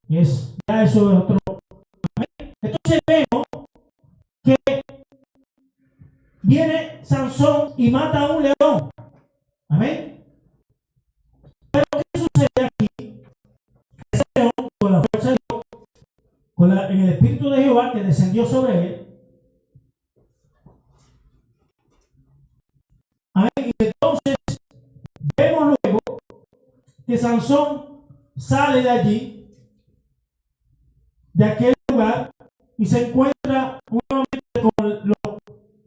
Ya eso es otro. Entonces vemos que viene Sansón y mata a un león. Amén. Pero ¿qué sucede aquí? Ese león, con la fuerza de Dios, en el Espíritu de Jehová que descendió sobre él. Amén. Y entonces vemos luego que Sansón sale de allí, de aquel lugar, y se encuentra nuevamente con lo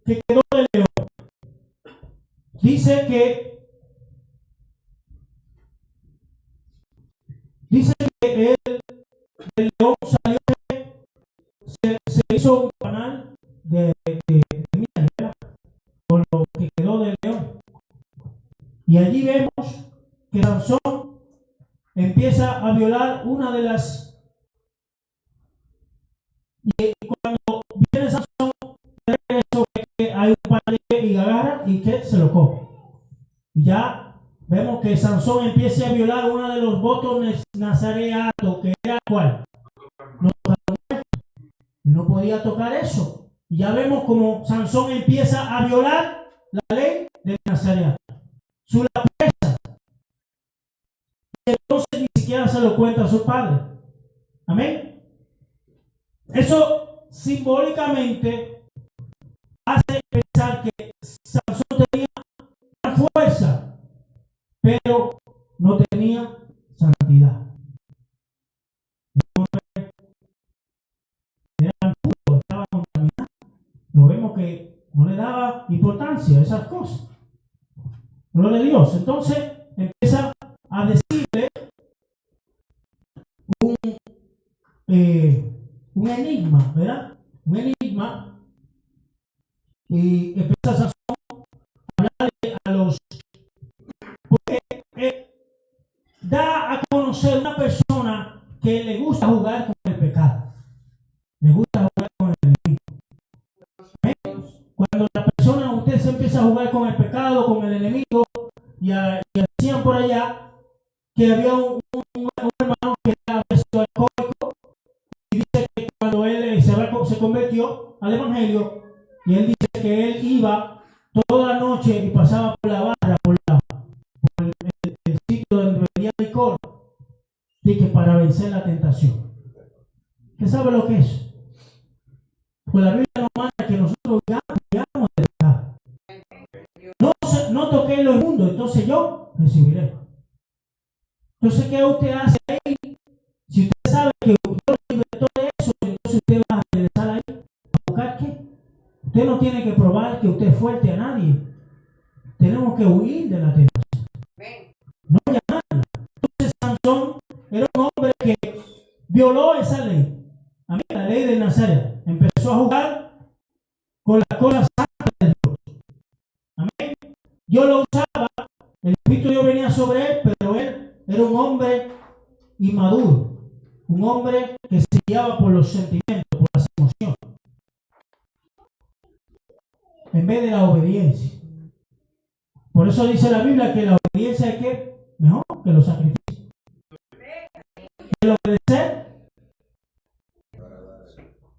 que quedó del león. Dice que el león salió, se hizo un canal de miel, ¿verdad? Con lo que quedó del león. Y allí vemos que Sansón empieza a violar una de las. Y cuando viene Sansón, que hay un par de y agarra y que se lo come. Y ya vemos que Sansón empieza a violar uno de los votos nazareatos, que era ¿cuál? No podía tocar eso. Y ya vemos como Sansón empieza a violar la ley del nazareato. Su la presa. Y entonces ni siquiera se lo cuenta a su padre. Amén. Eso simbólicamente hace pensar que Sansón tenía una fuerza, pero no tenía santidad. Era puro, estaba contaminado. Lo vemos que no le daba importancia a esas cosas. Gloria a Dios. Entonces empieza a decirle un enigma, ¿verdad? Un enigma. Y empieza a hablarle a los... Porque da a conocer una persona que le gusta jugar con el pecado. Le gusta jugar con el enemigo. Cuando la persona, usted se empieza a jugar con el pecado, con el enemigo, y decían por allá que había un hermano que era alcohólico, y dice que cuando él se convirtió al evangelio, y él dice que él iba toda la noche y pasaba por la barra, por el sitio donde vendía licor, y que para vencer la tentación. ¿Usted sabe lo que es? Pues la Biblia nos manda que nosotros huyamos del pecado. No toqué lo inmundo, entonces yo recibiré. Entonces, ¿qué usted hace ahí? Si usted sabe que Dios lo libertó de eso, entonces usted va a regresar ahí a buscar qué. Usted no tiene que probar que usted es fuerte a nadie. Tenemos que huir de la tentación. No llamarla. Entonces, Sansón era un hombre que violó esa ley. A mí, la ley de Nazaret. Empezó a jugar con las cosas santas de Dios. Amén. Yo lo usaba, el Espíritu de Dios venía sobre él, pero él era un hombre inmaduro, un hombre que se guiaba por los sentimientos, por las emociones, en vez de la obediencia. Por eso dice la Biblia que la obediencia es que mejor que los sacrificios. El obedecer.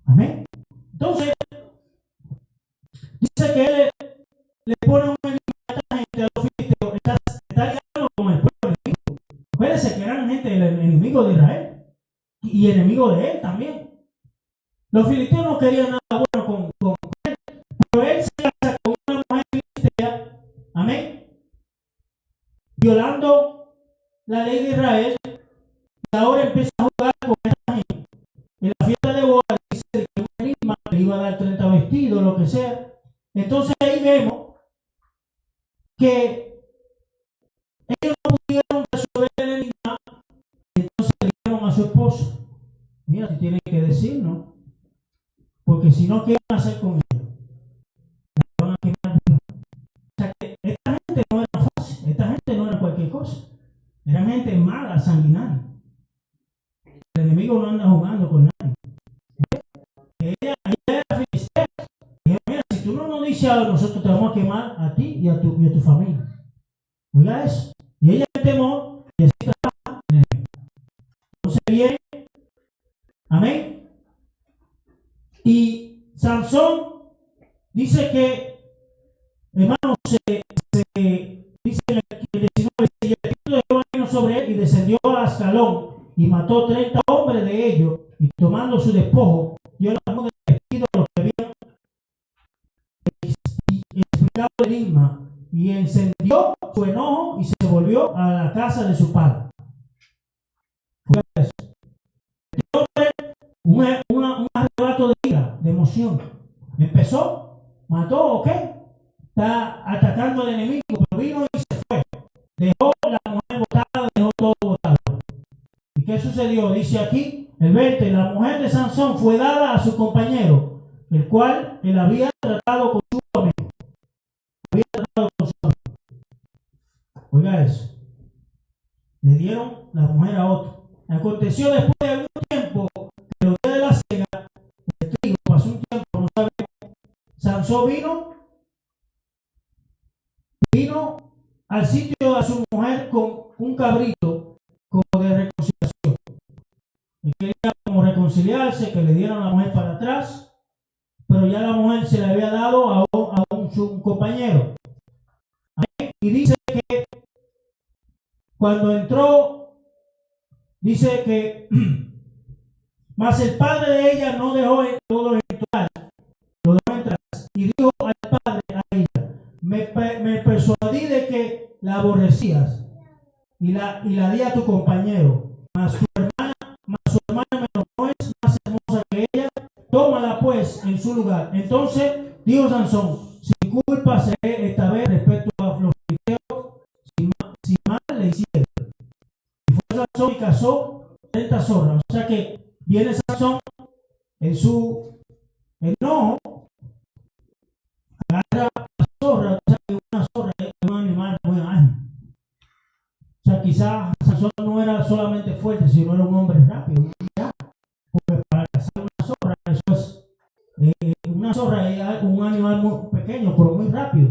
Amén. Entonces, dice que él le pone un enemigo a esta gente, a los filisteos, está ligado con el pueblo enemigo. Acuérdense que eran gente del enemigo de Israel y enemigo de él también. Los filisteos no querían nada bueno con él, pero él se casa con una mujer filistea, amén, violando la ley de Israel, y ahora empieza a jugar con esta gente. En la fiesta de boda dice que un enigma le iba a dar 30 vestidos, lo que sea. Entonces ahí vemos que ellos no pudieron resolver el enigma, entonces le dijeron a su esposa, mira, te tienen que decirnos, porque si no, ¿qué van a hacer con ella? La van a quemar viva. O sea que esta gente no era fácil, esta gente no era cualquier cosa, eran gente mala, sanguinaria. El enemigo no anda jugando con nadie. Ella era filistea. Dijo, mira, si tú no nos dices algo, nosotros te vamos a quemar a ti y a tu familia. Oiga eso. Y ella le temó y así trabaja en el enemigo. Entonces viene, amén. Y Sansón dice que, hermano, dice en el 19, y el Espíritu de Jehová vino sobre él y descendió a Ascalón y mató 30 hombres de ellos, y tomando su despojo, dio la mano del vestido a los que habían explicado el enigma, y encendió su enojo y se volvió a la casa de su padre. Este hombre, un arrebato de ira, de emoción. Empezó, mató, ¿ok? Está atacando al enemigo, pero vino y se fue. Dejó la mujer botada, dejó todo botado. ¿Y qué sucedió? Dice aquí, el 20, la mujer de Sansón fue dada a su compañero, el cual él había tratado con su amigo. Oiga eso. Le dieron la mujer a otro. Aconteció después de algún tiempo, que los días de la cena, el trigo, pasó un tiempo, no sabemos. Sansón vino al sitio de su mujer con un cabrito como de reconciliación. Él quería como reconciliarse, que le dieran a la mujer para atrás, pero ya la mujer se le había dado a un compañero. Y dice que cuando entró, dice que mas el padre de ella no dejó todo entrar, lo dejó entrar, y dijo al padre a ella, me persuadí de que la aborrecías y la di a tu compañero, mas su hermana no es más hermosa que ella, tómala pues en su lugar. Entonces dijo Sansón, sin culpa seré esta vez respecto a los filisteos, zorra. O sea que viene Sansón en su enojo, agarra la zorra. O sea que una zorra es un animal muy ágil. O sea, quizás Sansón no era solamente fuerte, sino era un hombre rápido. Porque para cazar una zorra, eso es, una zorra es un animal muy pequeño, pero muy rápido.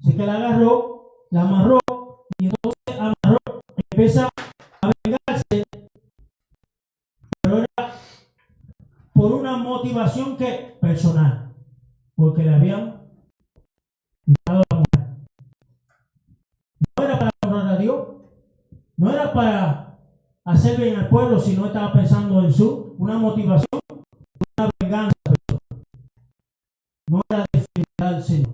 Así que la agarró, la amarró, y entonces amarró, empieza a vengarse, pero era por una motivación que personal, porque le habían quitado la mujer. No era para honrar a Dios, no era para hacer bien al pueblo, sino estaba pensando en una motivación, una venganza personal. No era defender al Señor.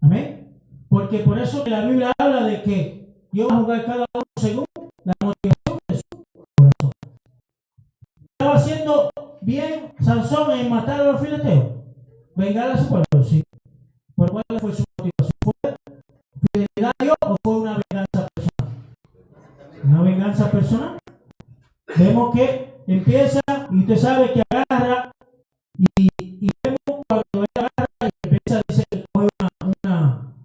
Amén. Porque por eso que la Biblia habla de que Dios va a jugar cada uno según la motivación de su corazón. ¿Estaba haciendo bien Sansón en matar a los filisteos? ¿Vengar a su pueblo? Sí. ¿Pero cuál fue su motivación? ¿Fue fidelidad a Dios o fue una venganza personal? Una venganza personal. Vemos que empieza y usted sabe que agarra y vemos cuando él agarra y empieza a decir que coge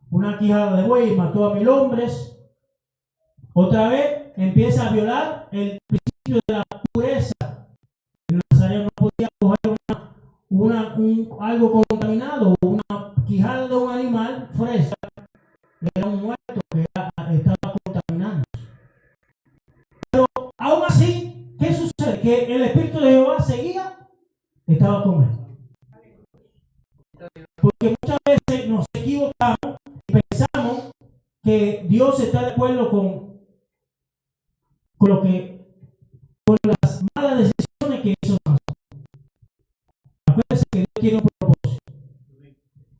una quijada de buey y mató a 1000 hombres. Otra vez empieza a violar el principio de la pureza. El nazareno no podía coger algo contaminado, una quijada de un animal fresca, era un muerto que estaba contaminando. Pero aún así, ¿qué sucede? Que el Espíritu de Jehová estaba con él. Porque muchas veces nos equivocamos y pensamos que Dios está de acuerdo con las malas decisiones que hizo Sansón. Acuérdense que Dios tiene un propósito.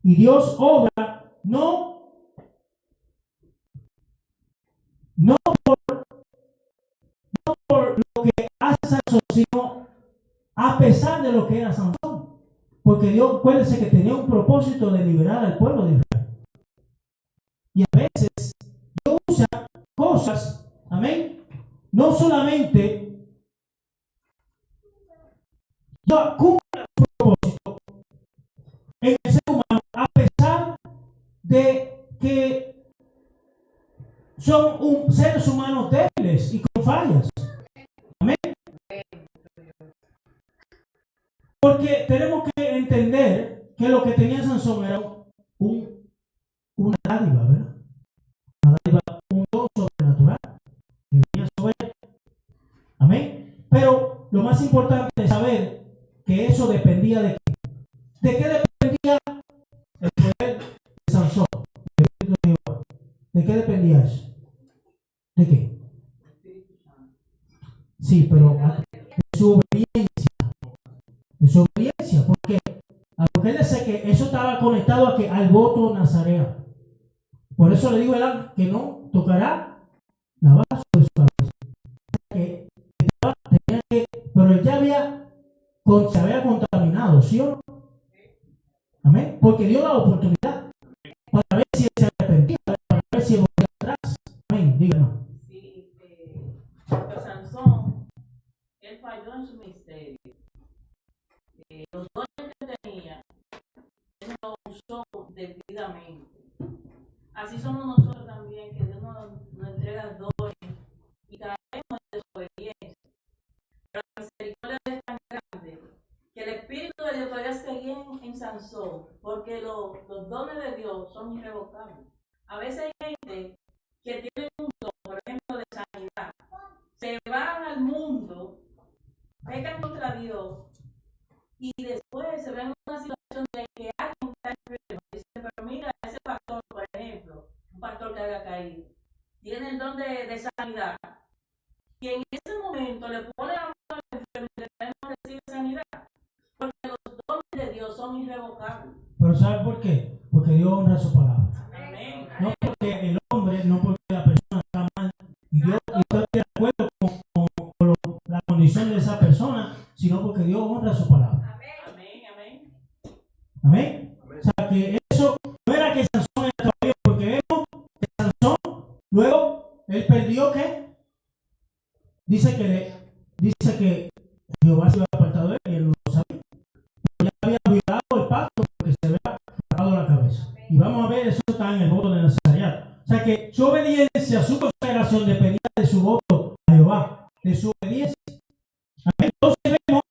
Y Dios obra no por lo que hace Sansón, sino a pesar de lo que era Sansón. Porque Dios, acuérdense que tenía un propósito de liberar al pueblo de Israel. Y a veces Dios usa cosas, amén, no solamente Dios cumple su propósito en el ser humano, a pesar de que son seres humanos débiles y con fallas. Amén. Porque tenemos que entender que lo que tenía Sansón era una dádiva, ¿verdad? Una dádiva, un don sobrenatural que venía sobre él. Amén. Pero lo más importante es saber que eso dependía de qué. ¿De qué dependía el poder de Sansón? ¿De qué dependía eso? ¿De qué? Sí, pero de su obediencia. De su obediencia, porque acuérdense que eso estaba conectado al voto nazareo. Por eso le digo que no tocará la base de su cabeza. Pero él ya se había contaminado, ¿sí o no? Amén. Porque dio la oportunidad para ver si él se arrepentía, para ver si él volvía atrás. Amén. Díganos. Sí, pero Sansón, él falló en su ministerio. Los dones que tenía, él los usó debidamente. Así somos nosotros también, que Dios nos entrega dones y caemos en desobediencia. Pero la misericordia es tan grande que el Espíritu de Dios todavía seguía en Sansón, porque los dones de Dios son irrevocables. A veces hay gente que tiene un don, por ejemplo, de sanidad, se van al mundo, pecan contra Dios y después se ven en una situación de que alguien está enfermo y dice, pero mira, ese pastor, por ejemplo, un pastor que haya caído, tiene el don de sanidad, y en ese momento le pone la mano al enfermo y le no recibe sanidad, porque los dones de Dios son irrevocables. Pero ¿sabe por qué? Porque Dios honra su palabra. Amén. No porque el hombre, no porque la persona está mal, y Dios está de acuerdo con la condición de esa persona, sino porque Dios honra su palabra. Amén, amén. Amén. O sea que eso no era que Sansón era todavía, porque vemos que Sansón luego él perdió ¿qué? dice que Jehová se había apartado de él y él no lo sabía. Pero ya había violado el pacto porque se había tapado la cabeza. Y vamos a ver, eso está en el voto de Nazariato. O sea que su obediencia, su consagración dependía de su voto a Jehová, de su obediencia. Entonces vemos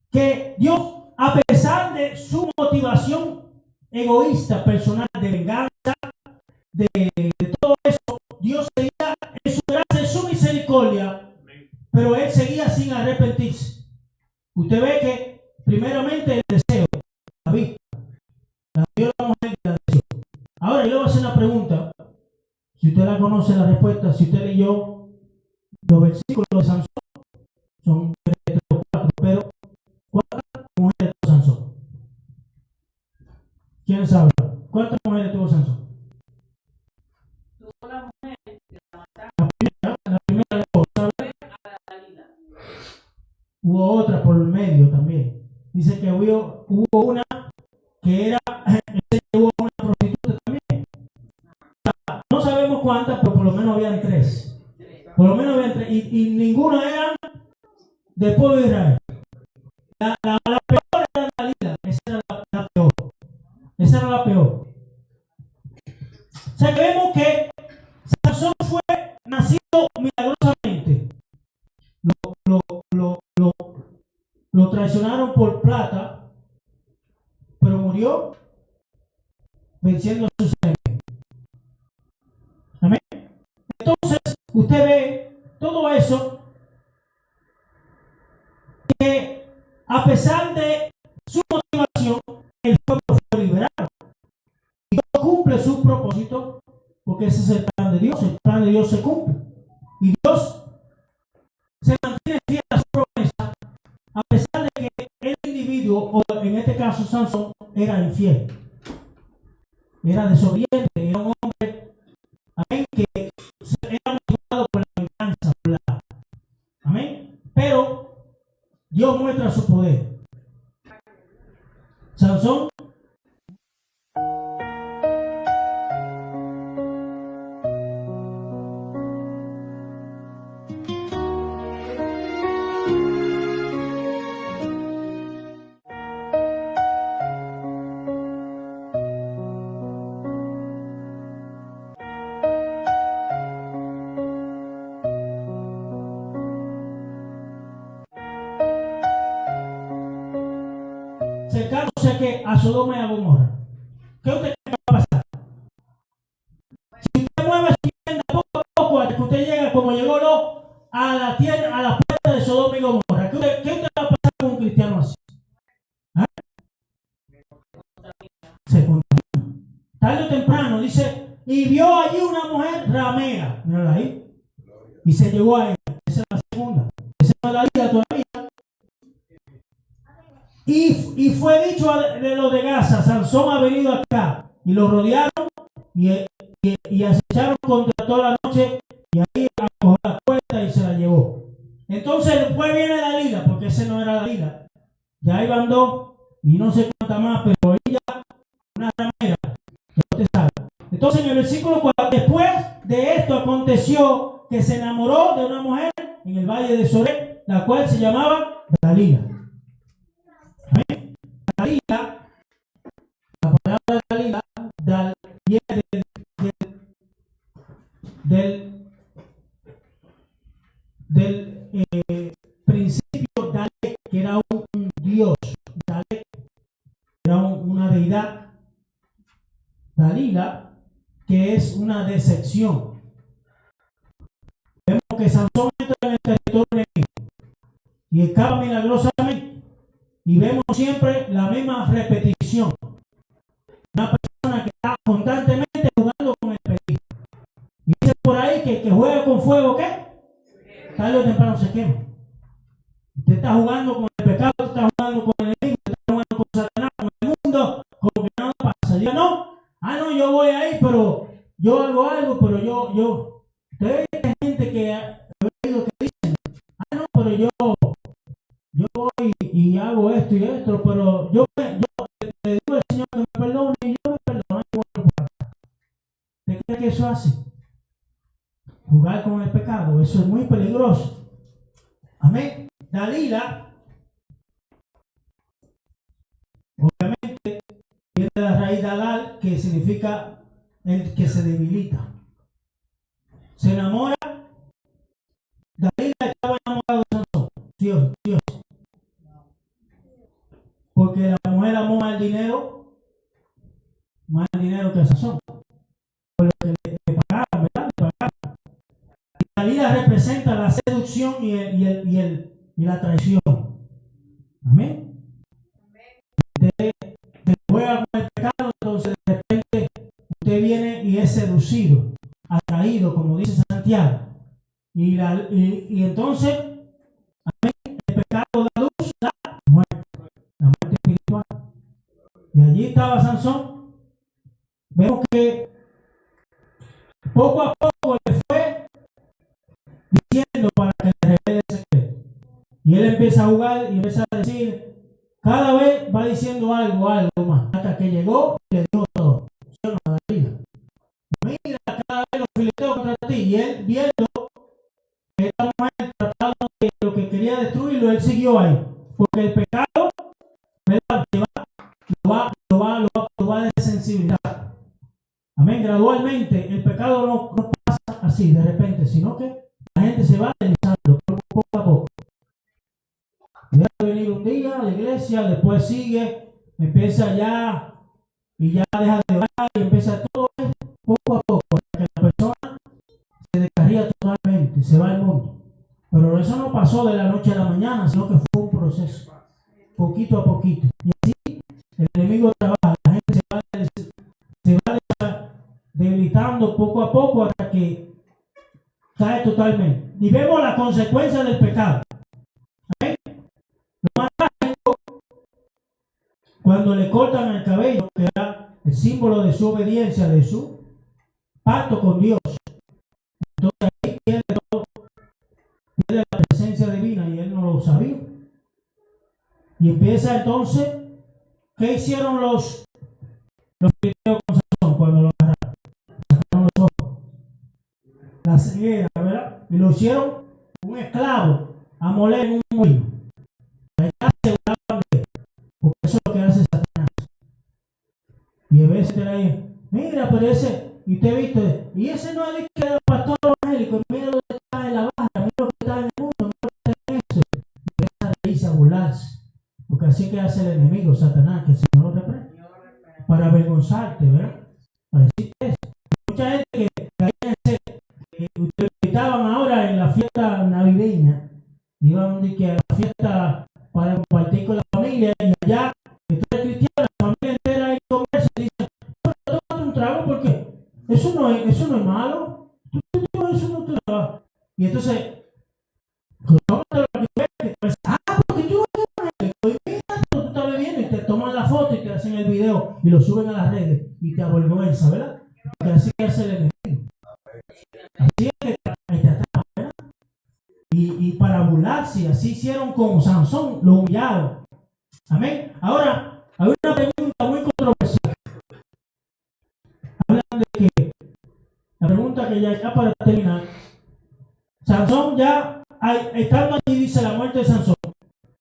que Dios, a pesar de su motivación egoísta, personal, de venganza, de todo eso, Dios seguía en su gracia, en su misericordia, pero él seguía sin arrepentirse. Usted ve que primeramente el deseo, la vista, la vio la mujer y la deseó. Ahora yo le voy a hacer una pregunta, si usted la conoce la respuesta, si usted leyó los versículos de Sansón, son 3 o 4, pero ¿cuántas mujeres tuvo Sansón? ¿Quién sabe? ¿Cuántas mujeres tuvo Sansón? Tuvo la mujer que la mataron La primera esposa. a Dalila. Hubo otra por el medio también. Dice que hubo una que era, hubo una prostituta también. No sabemos cuántas, pero por lo menos habían 3. Por lo menos habían 3. Y ninguna eran del pueblo de Israel. La peor era Dalila. Esa era la peor. Esa era la peor. O sea que vemos que Sansón fue nacido milagrosamente. Lo traicionaron por plata, pero murió venciendo a sus enemigos. Amén. Entonces, usted ve todo eso, que a pesar de su motivación, el pueblo fue liberado. Y Dios cumple su propósito, porque ese es el plan de Dios. El plan de Dios se cumple. Y Dios se mantiene fiel a su promesa, a pesar de que el individuo, o en este caso Sansón, era infiel, era desobediente, era un hombre, amén, que era motivado por la venganza, amén. Pero Dios muestra su poder. Sansón cercándose a Sodoma y a Gomorra. ¿Qué usted cree que va a pasar? Si usted mueve su tienda poco a poco hasta que usted llega como llegó Lot a la tierra, a la puerta de Sodoma y Gomorra, ¿qué usted va a pasar con un cristiano así? ¿Ah? Se contamina. Tarde o temprano, dice, y vio allí una mujer ramera, mírala ahí, y se llevó a ella. Esa es la segunda. Esa no es la vida todavía. Y fue dicho de los de Gaza, Sansón ha venido acá, y lo rodearon y acecharon contra toda la noche, y ahí acogió la puerta y se la llevó. Entonces después viene Dalila, porque ese no era Dalila, ya iban 2 y no sé cuánta más, pero ella, una ramera, ya usted sabe. Entonces en el versículo 4, después de esto aconteció que se enamoró de una mujer en el valle de Soré, la cual se llamaba Dalila. Dalila, la palabra Dalila viene del principio Dalek, que era un dios. Dalek era una deidad. Dalila, que es una decepción. Vemos que Sansón entra en el territorio enemigo y escapa milagrosamente. Y vemos siempre la misma repetición. Una persona que está constantemente jugando con el peligro. Y dice por ahí que juega con fuego, ¿qué? Tarde o temprano se quema. Usted está jugando con el pecado, usted está jugando con el enemigo, usted está jugando con Satanás, con el mundo, como que nada pasa. Diga, no, yo voy ahí, pero yo hago algo, pero yo. Usted ve gente que he oído que dicen, pero yo voy y hago esto y esto, pero yo le digo al Señor que me perdone y yo me perdono. ¿Usted cree que eso hace? Jugar con el pecado, eso es muy peligroso. Amén. Dalila, obviamente, viene de la raíz Dalal, que significa el que se debilita. Se enamora. Dalila estaba enamorado de Sansón. Dios. Porque la mujer amó más el dinero que a Sansón. Por lo que le pagaron, ¿verdad? Le pagaron. Y Dalila representa la seducción y la traición. Amén. Usted juega con el pecado, entonces de repente usted viene y es seducido, atraído, como dice Santiago. Y entonces, amén, el pecado da luz, da muerte, la muerte espiritual. Y allí estaba Sansón. Vemos que poco a poco le fue diciendo para que le revele el secreto. Y él empieza a jugar y empieza a decir, cada vez va diciendo algo más, hasta que llegó y le dijo todo. ¿Sí o no, Dalila? Mira, cada vez los fileteos contra ti. Y él, viendo que esta mujer trataba de lo que quería destruirlo, él siguió ahí. Porque el pecado, ¿verdad?, lo va a desensibilizar. Amén. Gradualmente, el pecado no pasa así de repente, sino que la gente se va deslizando poco a poco. Deja de venir un día a la iglesia, después sigue, empieza ya y ya deja de orar y empieza todo poco a poco, para que la persona se descarría totalmente, se va al mundo. Pero eso no pasó de la noche a la mañana, sino que fue un proceso, poquito a poquito. Y así el enemigo trabaja, la gente se va debilitando poco a poco hasta que cae totalmente. Y vemos la consecuencia del pecado. ¿Amén? Lo más trágico, cuando le cortan el cabello, que era el símbolo de su obediencia, de su pacto con Dios. Entonces ahí pierde la presencia divina y él no lo sabía. Y empieza entonces, ¿qué hicieron los filisteos con Sansón cuando lo agarraron? Sacaron los ojos, la ceguera, ¿verdad? Y lo hicieron un esclavo a moler en un molino. Allá se burlaban de él, porque eso es lo que hace Satanás. Y a veces te ahí, mira, pero ese, y te viste, y ese no es el que era pastor evangélico, mira lo que está en la barra, mira lo que está en el mundo, mira lo que está en eso. Y empieza a reírse, a burlarse, porque así que hace el enemigo, Satanás, que el Señor lo reprende, para avergonzarte, ¿verdad? Para decirte eso. Mucha gente que invitaban ahora en la fiesta navideña, iban de que a la fiesta para compartir con la familia, y allá, que tú eres cristiano, la familia entera ahí conversa y dice, tómate un trago porque eso no es malo, eso no te va. Y entonces, tómate lo que tú porque tú estás bebiendo, y te toman la foto y te hacen el video y lo suben a las redes y te avergüenza, ¿verdad? Porque así que hace el enemigo. Así es que te atrapa, ¿verdad? Y para burlarse, así hicieron con Sansón, lo humillaron. Amén. Ahora, hay una pregunta muy controversial. Hablan de que, la pregunta que ya para terminar, Sansón ya, estando allí, dice la muerte de Sansón,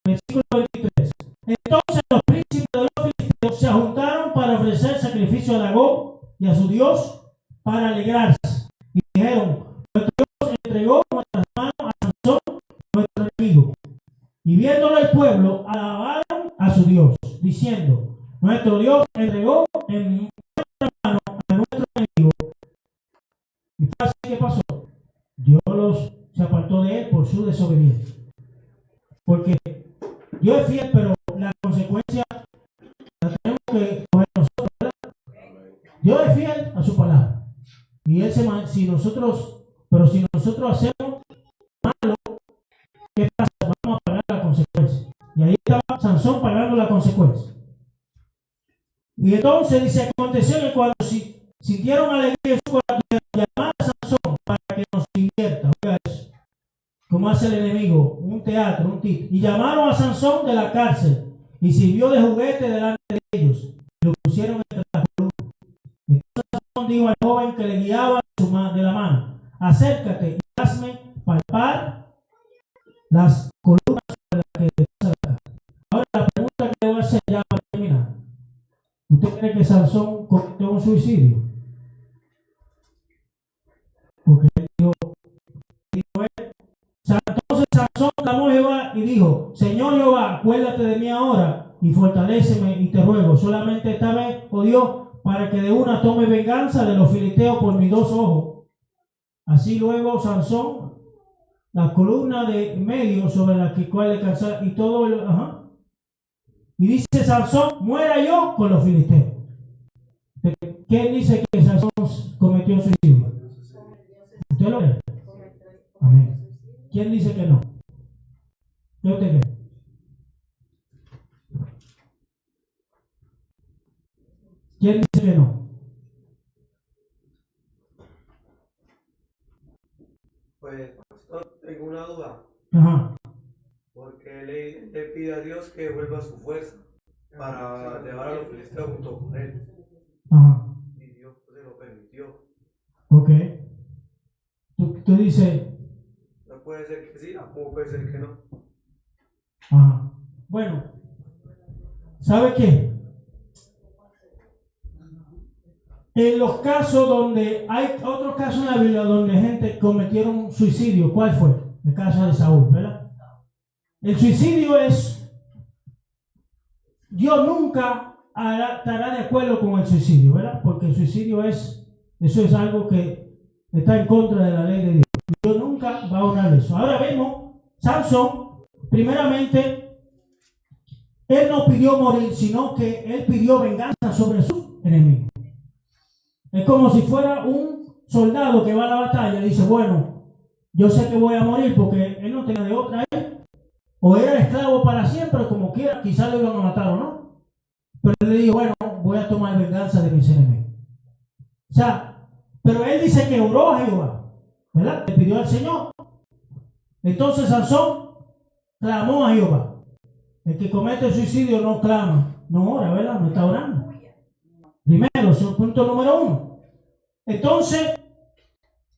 versículo 23. Entonces los príncipes de los filisteos se juntaron para ofrecer sacrificio a Dagón y a su Dios para alegrarse. Y dijeron, nuestro Dios entregó nuestras manos a Sansón, nuestro enemigo. Y viéndolo el pueblo, alabaron a su Dios, diciendo, nuestro Dios entregó en nuestra mano a nuestro enemigo. ¿Y qué pasó? Dios se apartó de él por su desobediencia. Porque Dios es fiel, pero la consecuencia la tenemos que coger nosotros, ¿verdad? Dios es fiel a su palabra. Y si nosotros hacemos malo, ¿qué pasa? Vamos a pagar la consecuencia. Y ahí estaba Sansón pagando la consecuencia. Y entonces dice, aconteció que cuando sintieron alegría en su corazón, llamaron a Sansón para que nos divierta. Oiga eso. Como hace el enemigo, un teatro, un título. Y llamaron a Sansón de la cárcel y sirvió de juguete delante de ellos. Y lo pusieron entre las columnas. Entonces Sansón dijo al joven que le guiaba de la mano, acércate y hazme palpar las columnas sobre las que estás acá. Ahora la pregunta que le voy a hacer ya para terminar. ¿Usted cree que Sansón cometió un suicidio? Porque él dijo entonces Sansón clamó a Jehová y dijo: Señor Jehová, acuérdate de mí ahora y fortaléceme y te ruego, solamente esta vez, oh Dios, para que de una tome venganza de los filisteos por mis 2 ojos. Así luego Sansón, la columna de medio sobre la que cual descansar y todo el, y dice Sansón: muera yo con los filisteos. ¿Quién dice que Sansón cometió suicidio? ¿Usted lo ve? Amén. ¿Quién dice que no? ¿Qué usted cree? ¿Quién dice que no? Pues, pastor, tengo una duda. Ajá. Porque le pide a Dios que vuelva su fuerza para llevar a los filisteos junto con él. Ajá. Y Dios se lo permitió. Ok. Tú dices. No puede ser que sí, como puede ser que no. Ajá. Bueno, ¿sabe qué? En los casos donde hay otros casos en la Biblia donde gente cometieron suicidio, ¿cuál fue? El caso de Saúl, ¿verdad? El suicidio es, Dios nunca estará de acuerdo con el suicidio, ¿verdad? Porque el suicidio eso es algo que está en contra de la ley de Dios. Dios nunca va a orar eso. Ahora vemos, Sansón, primeramente, él no pidió morir, sino que él pidió venganza sobre sus enemigos. Es como si fuera un soldado que va a la batalla y dice: bueno, yo sé que voy a morir porque él no tenía de otra. O era esclavo para siempre, como quiera, quizás lo iban a matar o no. Pero él le dijo: bueno, voy a tomar venganza de mis enemigos. O sea, pero él dice que oró a Jehová, ¿verdad? Le pidió al Señor. Entonces Sansón clamó a Jehová. El que comete suicidio no clama, no ora, ¿verdad? No está orando. Primero, es el punto número 1. Entonces,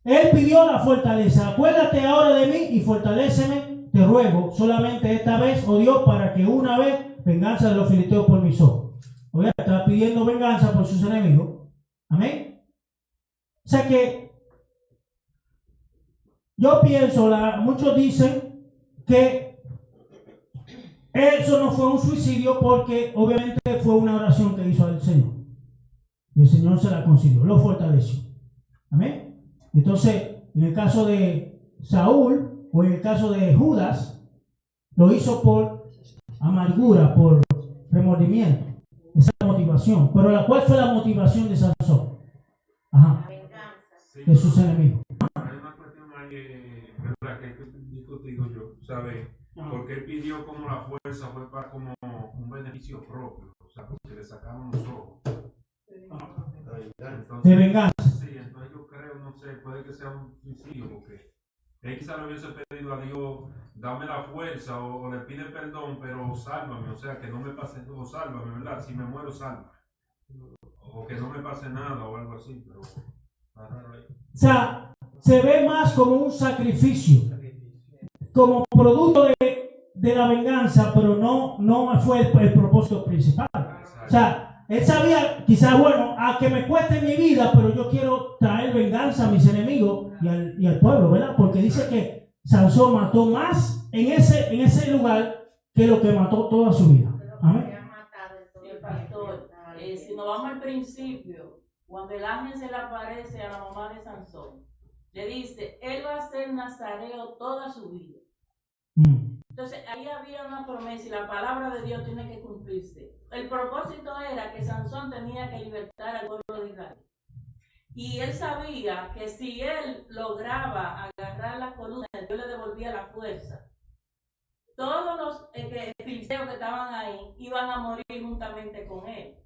él pidió la fortaleza. Acuérdate ahora de mí y fortaléceme, te ruego, solamente esta vez, oh Dios, para que una vez venganza de los filisteos por mis ojos. Oiga, está pidiendo venganza por sus enemigos. Amén. O sea que yo pienso, muchos dicen que eso no fue un suicidio porque obviamente fue una oración que hizo al Señor. Y el Señor se la concedió, lo fortaleció. Amén. Entonces, en el caso de Saúl o en el caso de Judas, lo hizo por amargura, por remordimiento. Esa es la motivación. Pero ¿cuál fue la motivación de Sansón? Ajá. De sus enemigos. Hay una cuestión ahí, ¿verdad? Que discutido yo, ¿sabes? Porque él pidió como la fuerza, fue para como un beneficio propio, o sea, porque le sacaron los ojos. Entonces, De venganza. Sí, entonces yo creo, no sé, puede que sea un suicidio, porque él quizá le hubiese pedido a Dios: dame la fuerza, o le pide perdón, pero sálvame, o sea, que no me pase, o sálvame, ¿verdad? Si me muero, sálvame. O que no me pase nada, o algo así, pero está raro ahí. O sea, se ve más como un sacrificio, como producto de la venganza, pero no fue el propósito principal. O sea, él sabía, quizás, bueno, a que me cueste mi vida, pero yo quiero traer venganza a mis enemigos y al pueblo, ¿verdad? Porque dice que Sansón mató más en ese lugar que lo que mató toda su vida. Amén. Sí, pastor, si nos vamos al principio, cuando el ángel se le aparece a la mamá de Sansón, le dice: él va a ser nazareo toda su vida. Entonces ahí había una promesa y la palabra de Dios tiene que cumplirse. El propósito era que Sansón tenía que libertar al pueblo de Israel. Y él sabía que si él lograba agarrar la columna, Dios le devolvía la fuerza. Todos los filisteos que estaban ahí iban a morir juntamente con él.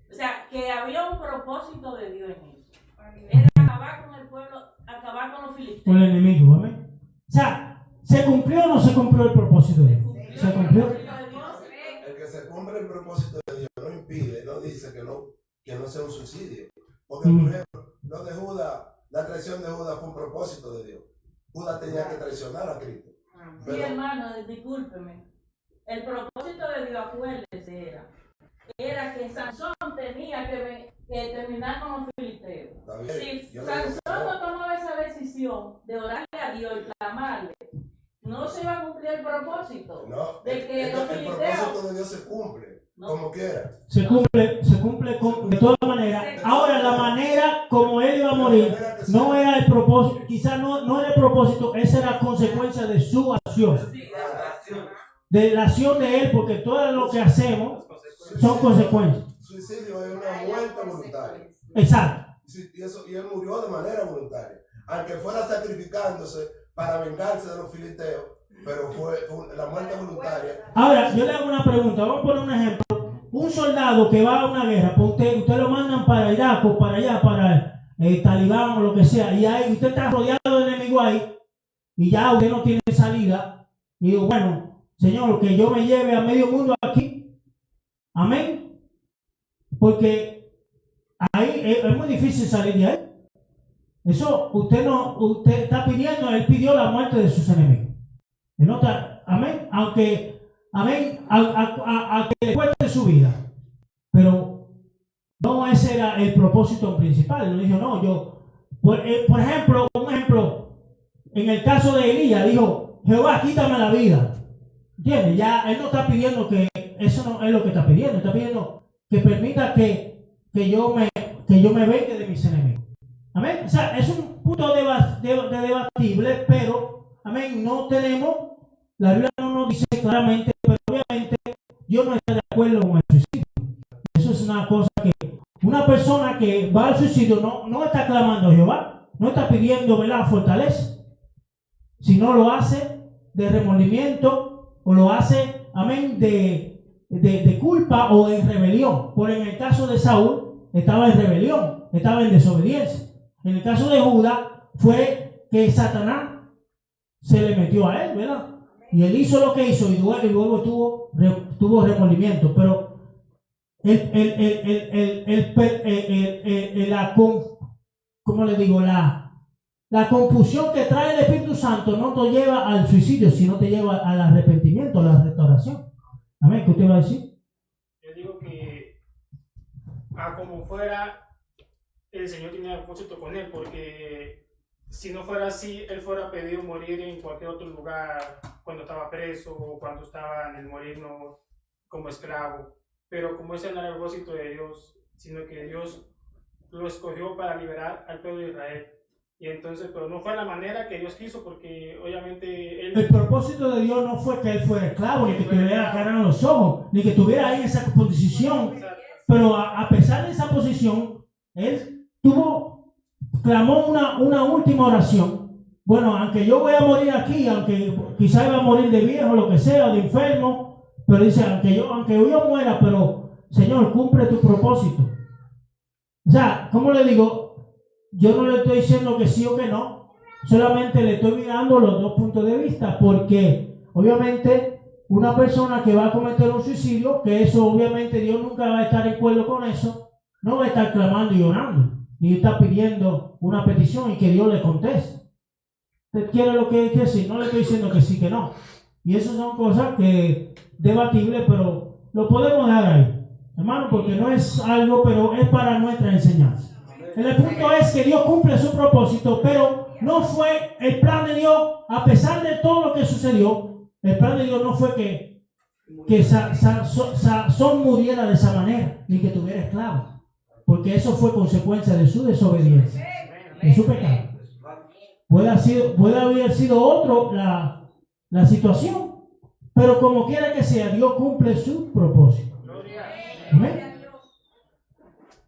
O sea, que había un propósito de Dios en eso. Era acabar con el pueblo, acabar con los filisteos. Con el enemigo, amén. O sea, ¿se cumplió o no se cumplió el propósito de Dios? ¿Se cumplió? El que se cumple el propósito de Dios no impide, no dice que no sea un suicidio. Porque, por ejemplo, lo de Judas La traición de Judas fue un propósito de Dios. Judas tenía que traicionar a Cristo. Sí, Pero- hermano, discúlpeme. El propósito de Dios, acuérdese, era que Sansón tenía que terminar con los filisteos. Está bien, Si yo le digo que Sansón no no. tomaba esa decisión de orarle a Dios y clamarle, no se iba a cumplir el propósito. No, De que los el filisteos- propósito de Dios se cumple, No. como quiera. Se cumple de todas maneras. Ahora, la manera como él iba a morir no era el propósito, quizás no era el propósito, esa era consecuencia de su acción, de la acción de él, porque todo lo que hacemos son consecuencias. Suicidio es una muerte voluntaria. Exacto. Y él murió de manera voluntaria. Aunque fuera sacrificándose para vengarse de los filisteos, pero fue la muerte voluntaria. Ahora, yo le hago una pregunta, vamos a poner un ejemplo. Un soldado que va a una guerra, pues usted lo mandan para Irak o para allá, para Talibán o lo que sea, y ahí usted está rodeado de enemigos ahí, y ya usted no tiene salida. Y digo, bueno, Señor, que yo me lleve a medio mundo aquí. Amén. Porque ahí es muy difícil salir de ahí. Eso usted está pidiendo, él pidió la muerte de sus enemigos. Él no está, amén, aunque, amén, a que le cueste su vida. Pero no ese era el propósito principal. Él dijo, no, por ejemplo, un ejemplo, en el caso de Elías, dijo, Jehová, quítame la vida. ¿Entiendes? Ya él no está pidiendo que, eso no es lo que está pidiendo que permita que yo me vengue de mis enemigos. Amén. O sea, es un punto debatible, pero, amén, no tenemos, la Biblia no nos dice claramente, pero obviamente Dios no está de acuerdo con el suicidio. Eso es una cosa que una persona que va al suicidio no está clamando a Jehová, no está pidiendo, ¿verdad?, fortaleza, sino lo hace de remordimiento o lo hace, amén, de culpa o en rebelión. Por en el caso de Saúl estaba en rebelión, estaba en desobediencia. En el caso de Judas fue que Satanás se le metió a él, ¿verdad? Y él hizo lo que hizo y luego tuvo remordimiento. Pero ¿cómo le digo? La confusión que trae el Espíritu Santo no te lleva al suicidio, sino te lleva al arrepentimiento, a la restauración. Amén. ¿Qué usted va a decir? Yo digo que como fuera, el Señor tenía propósito con él, porque si no fuera así, él fuera pedido morir en cualquier otro lugar, cuando estaba preso o cuando estaba en el morirnos como esclavo. Pero como ese no era el propósito de Dios, sino que Dios lo escogió para liberar al pueblo de Israel. Y entonces, pero no fue la manera que Dios quiso, porque obviamente él... El propósito de Dios no fue que él fuera esclavo, ni que tuviera cara en los ojos, ni que estuviera ahí en esa posición. Pero a pesar de esa posición, él clamó una última oración. Bueno, aunque yo voy a morir aquí, aunque quizá iba a morir de viejo, lo que sea, de enfermo, pero dice, aunque yo muera, pero Señor, cumple tu propósito. O sea, ¿cómo le digo? Yo no le estoy diciendo que sí o que no, solamente le estoy mirando los dos puntos de vista, porque obviamente una persona que va a cometer un suicidio, que eso obviamente Dios nunca va a estar de acuerdo con eso, no va a estar clamando y orando, ni está pidiendo una petición y que Dios le conteste. ¿Usted quiere lo que sí? No le estoy diciendo que sí, que no. Y eso son cosas que debatibles, pero lo podemos dejar ahí, hermano, porque no es algo, pero es para nuestra enseñanza. El punto es que Dios cumple su propósito, pero no fue el plan de Dios, a pesar de todo lo que sucedió, el plan de Dios no fue que Sansón muriera de esa manera, ni que tuviera esclavos, porque eso fue consecuencia de su desobediencia, de su pecado. Puede haber sido otro la situación, pero como quiera que sea, Dios cumple su propósito. Amén.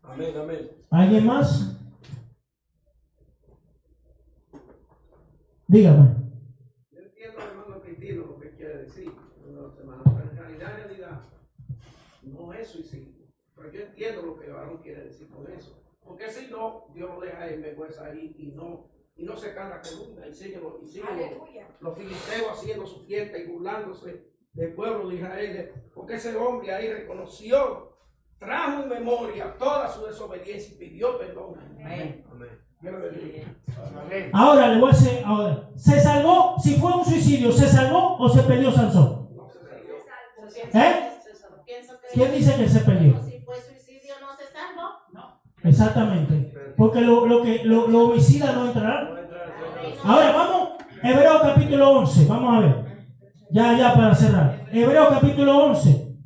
Amén, amén. ¿Alguien más? Dígame. Yo entiendo, hermano Cristino, lo que quiere decir, hermano, pero en realidad no es suicidio. Pero yo entiendo lo que el varón quiere decir con eso. Porque si no, Dios lo deja en vergüenza ahí y no se cae la columna y siguen los filisteos haciendo su fiesta y burlándose del pueblo de Israel. Porque ese hombre ahí reconoció, trajo en memoria toda su desobediencia y pidió perdón. Amén. Amén. Ahora le voy a decir, ahora, ¿se salvó? Si fue un suicidio, ¿se salvó o se perdió Sansón? ¿Eh? ¿Quién dice que se perdió? Si fue suicidio, no se salvó. Exactamente. Porque lo homicida no entrará. Ahora vamos, Hebreos capítulo 11, vamos a ver. Ya para cerrar. Hebreos capítulo 11.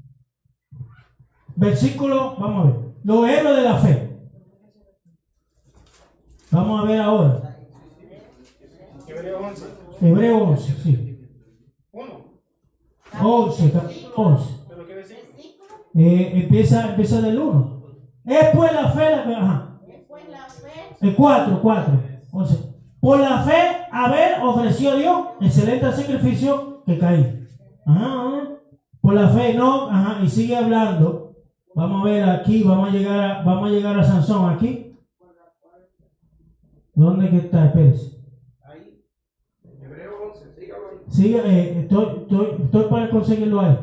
Versículo, vamos a ver. Los héroes de la fe. Vamos a ver ahora. Hebreo 11. Hebreo 11, sí. 1. 11, capítulo 11. ¿Pero qué decir? Empieza del 1. Es pues la fe, ajá. Después la fe. El 4. 11. Por la fe, Abel ofreció a Dios excelente sacrificio que Caín. Ajá. Por la fe, no, ajá. Y sigue hablando. Vamos a ver aquí, vamos a llegar a Sansón aquí. ¿Dónde que está? Espérese. Ahí. Hebreo 11, sígalo ahí. Sigue, estoy para conseguirlo ahí.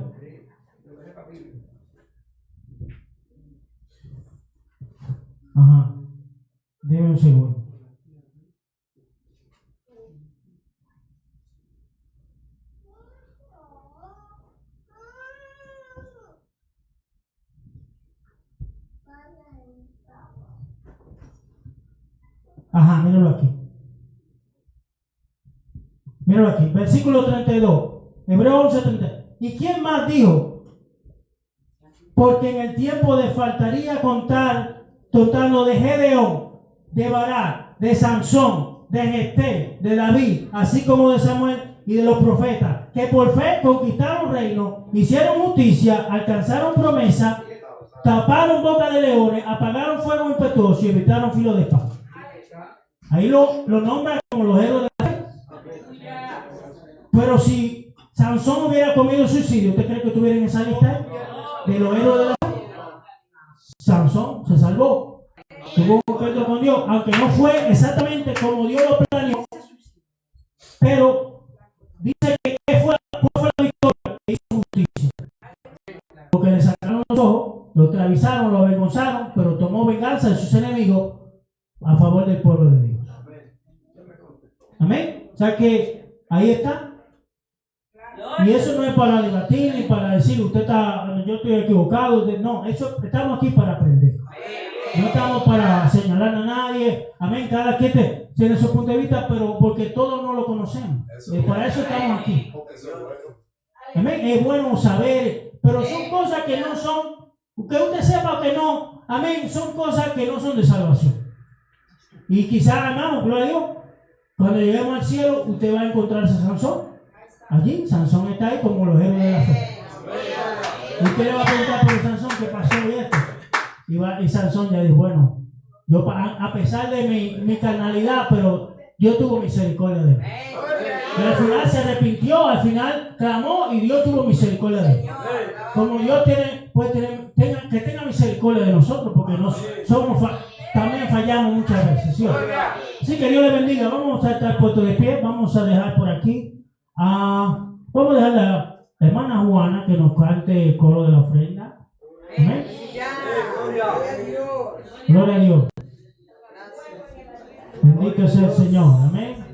Ajá. Deme un segundo. Ajá, míralo aquí. Míralo aquí. Versículo 32. Hebreo 11, 30. ¿Y quién más dijo? Porque en el tiempo de faltaría contar lo de Gedeón, de Barak, de Sansón, de Jefté, de David, así como de Samuel y de los profetas, que por fe conquistaron reino, hicieron justicia, alcanzaron promesa, taparon boca de leones, apagaron fuego impetuoso y evitaron filo de espada. Ahí lo nombran como los héroes de la fe. Pero si Sansón hubiera comido suicidio, ¿usted cree que estuviera en esa lista de los héroes de la fe? Sansón se salvó, tuvo un encuentro con Dios, aunque no fue exactamente como Dios lo planeó, pero dice que fue la victoria que hizo justicia, porque le sacaron los ojos, lo esclavizaron, lo avergonzaron, pero tomó venganza de sus enemigos a favor del pueblo de Dios. Amén. O sea que ahí está. Y eso no es para debatir ni para decir yo estoy equivocado. No, eso estamos aquí para aprender. No estamos para señalar a nadie. Amén. Cada quien tiene su punto de vista, pero porque todos no lo conocemos. Para eso estamos aquí. Amén. Es bueno saber, pero son cosas que no son, que usted sepa que no. Amén. Son cosas que no son de salvación. Y quizás, hermano, gloria a Dios, cuando lleguemos al cielo, usted va a encontrarse a Sansón. Allí, Sansón está ahí como los héroes de la fe. Y usted le va a preguntar por Sansón qué pasó y esto. Y Sansón ya dijo, bueno, yo a pesar de mi carnalidad, pero Dios tuvo misericordia de él. Y al final se arrepintió, al final clamó y Dios tuvo misericordia de él. Como Dios tenga misericordia de nosotros, porque también fallamos muchas veces. ¿Sí? Así que Dios le bendiga. Vamos a estar puestos de pie. Vamos a dejar por aquí. Vamos a dejar a la hermana Juana que nos cante el coro de la ofrenda. Amén. Gloria a Dios. Bendito sea el Señor. Amén.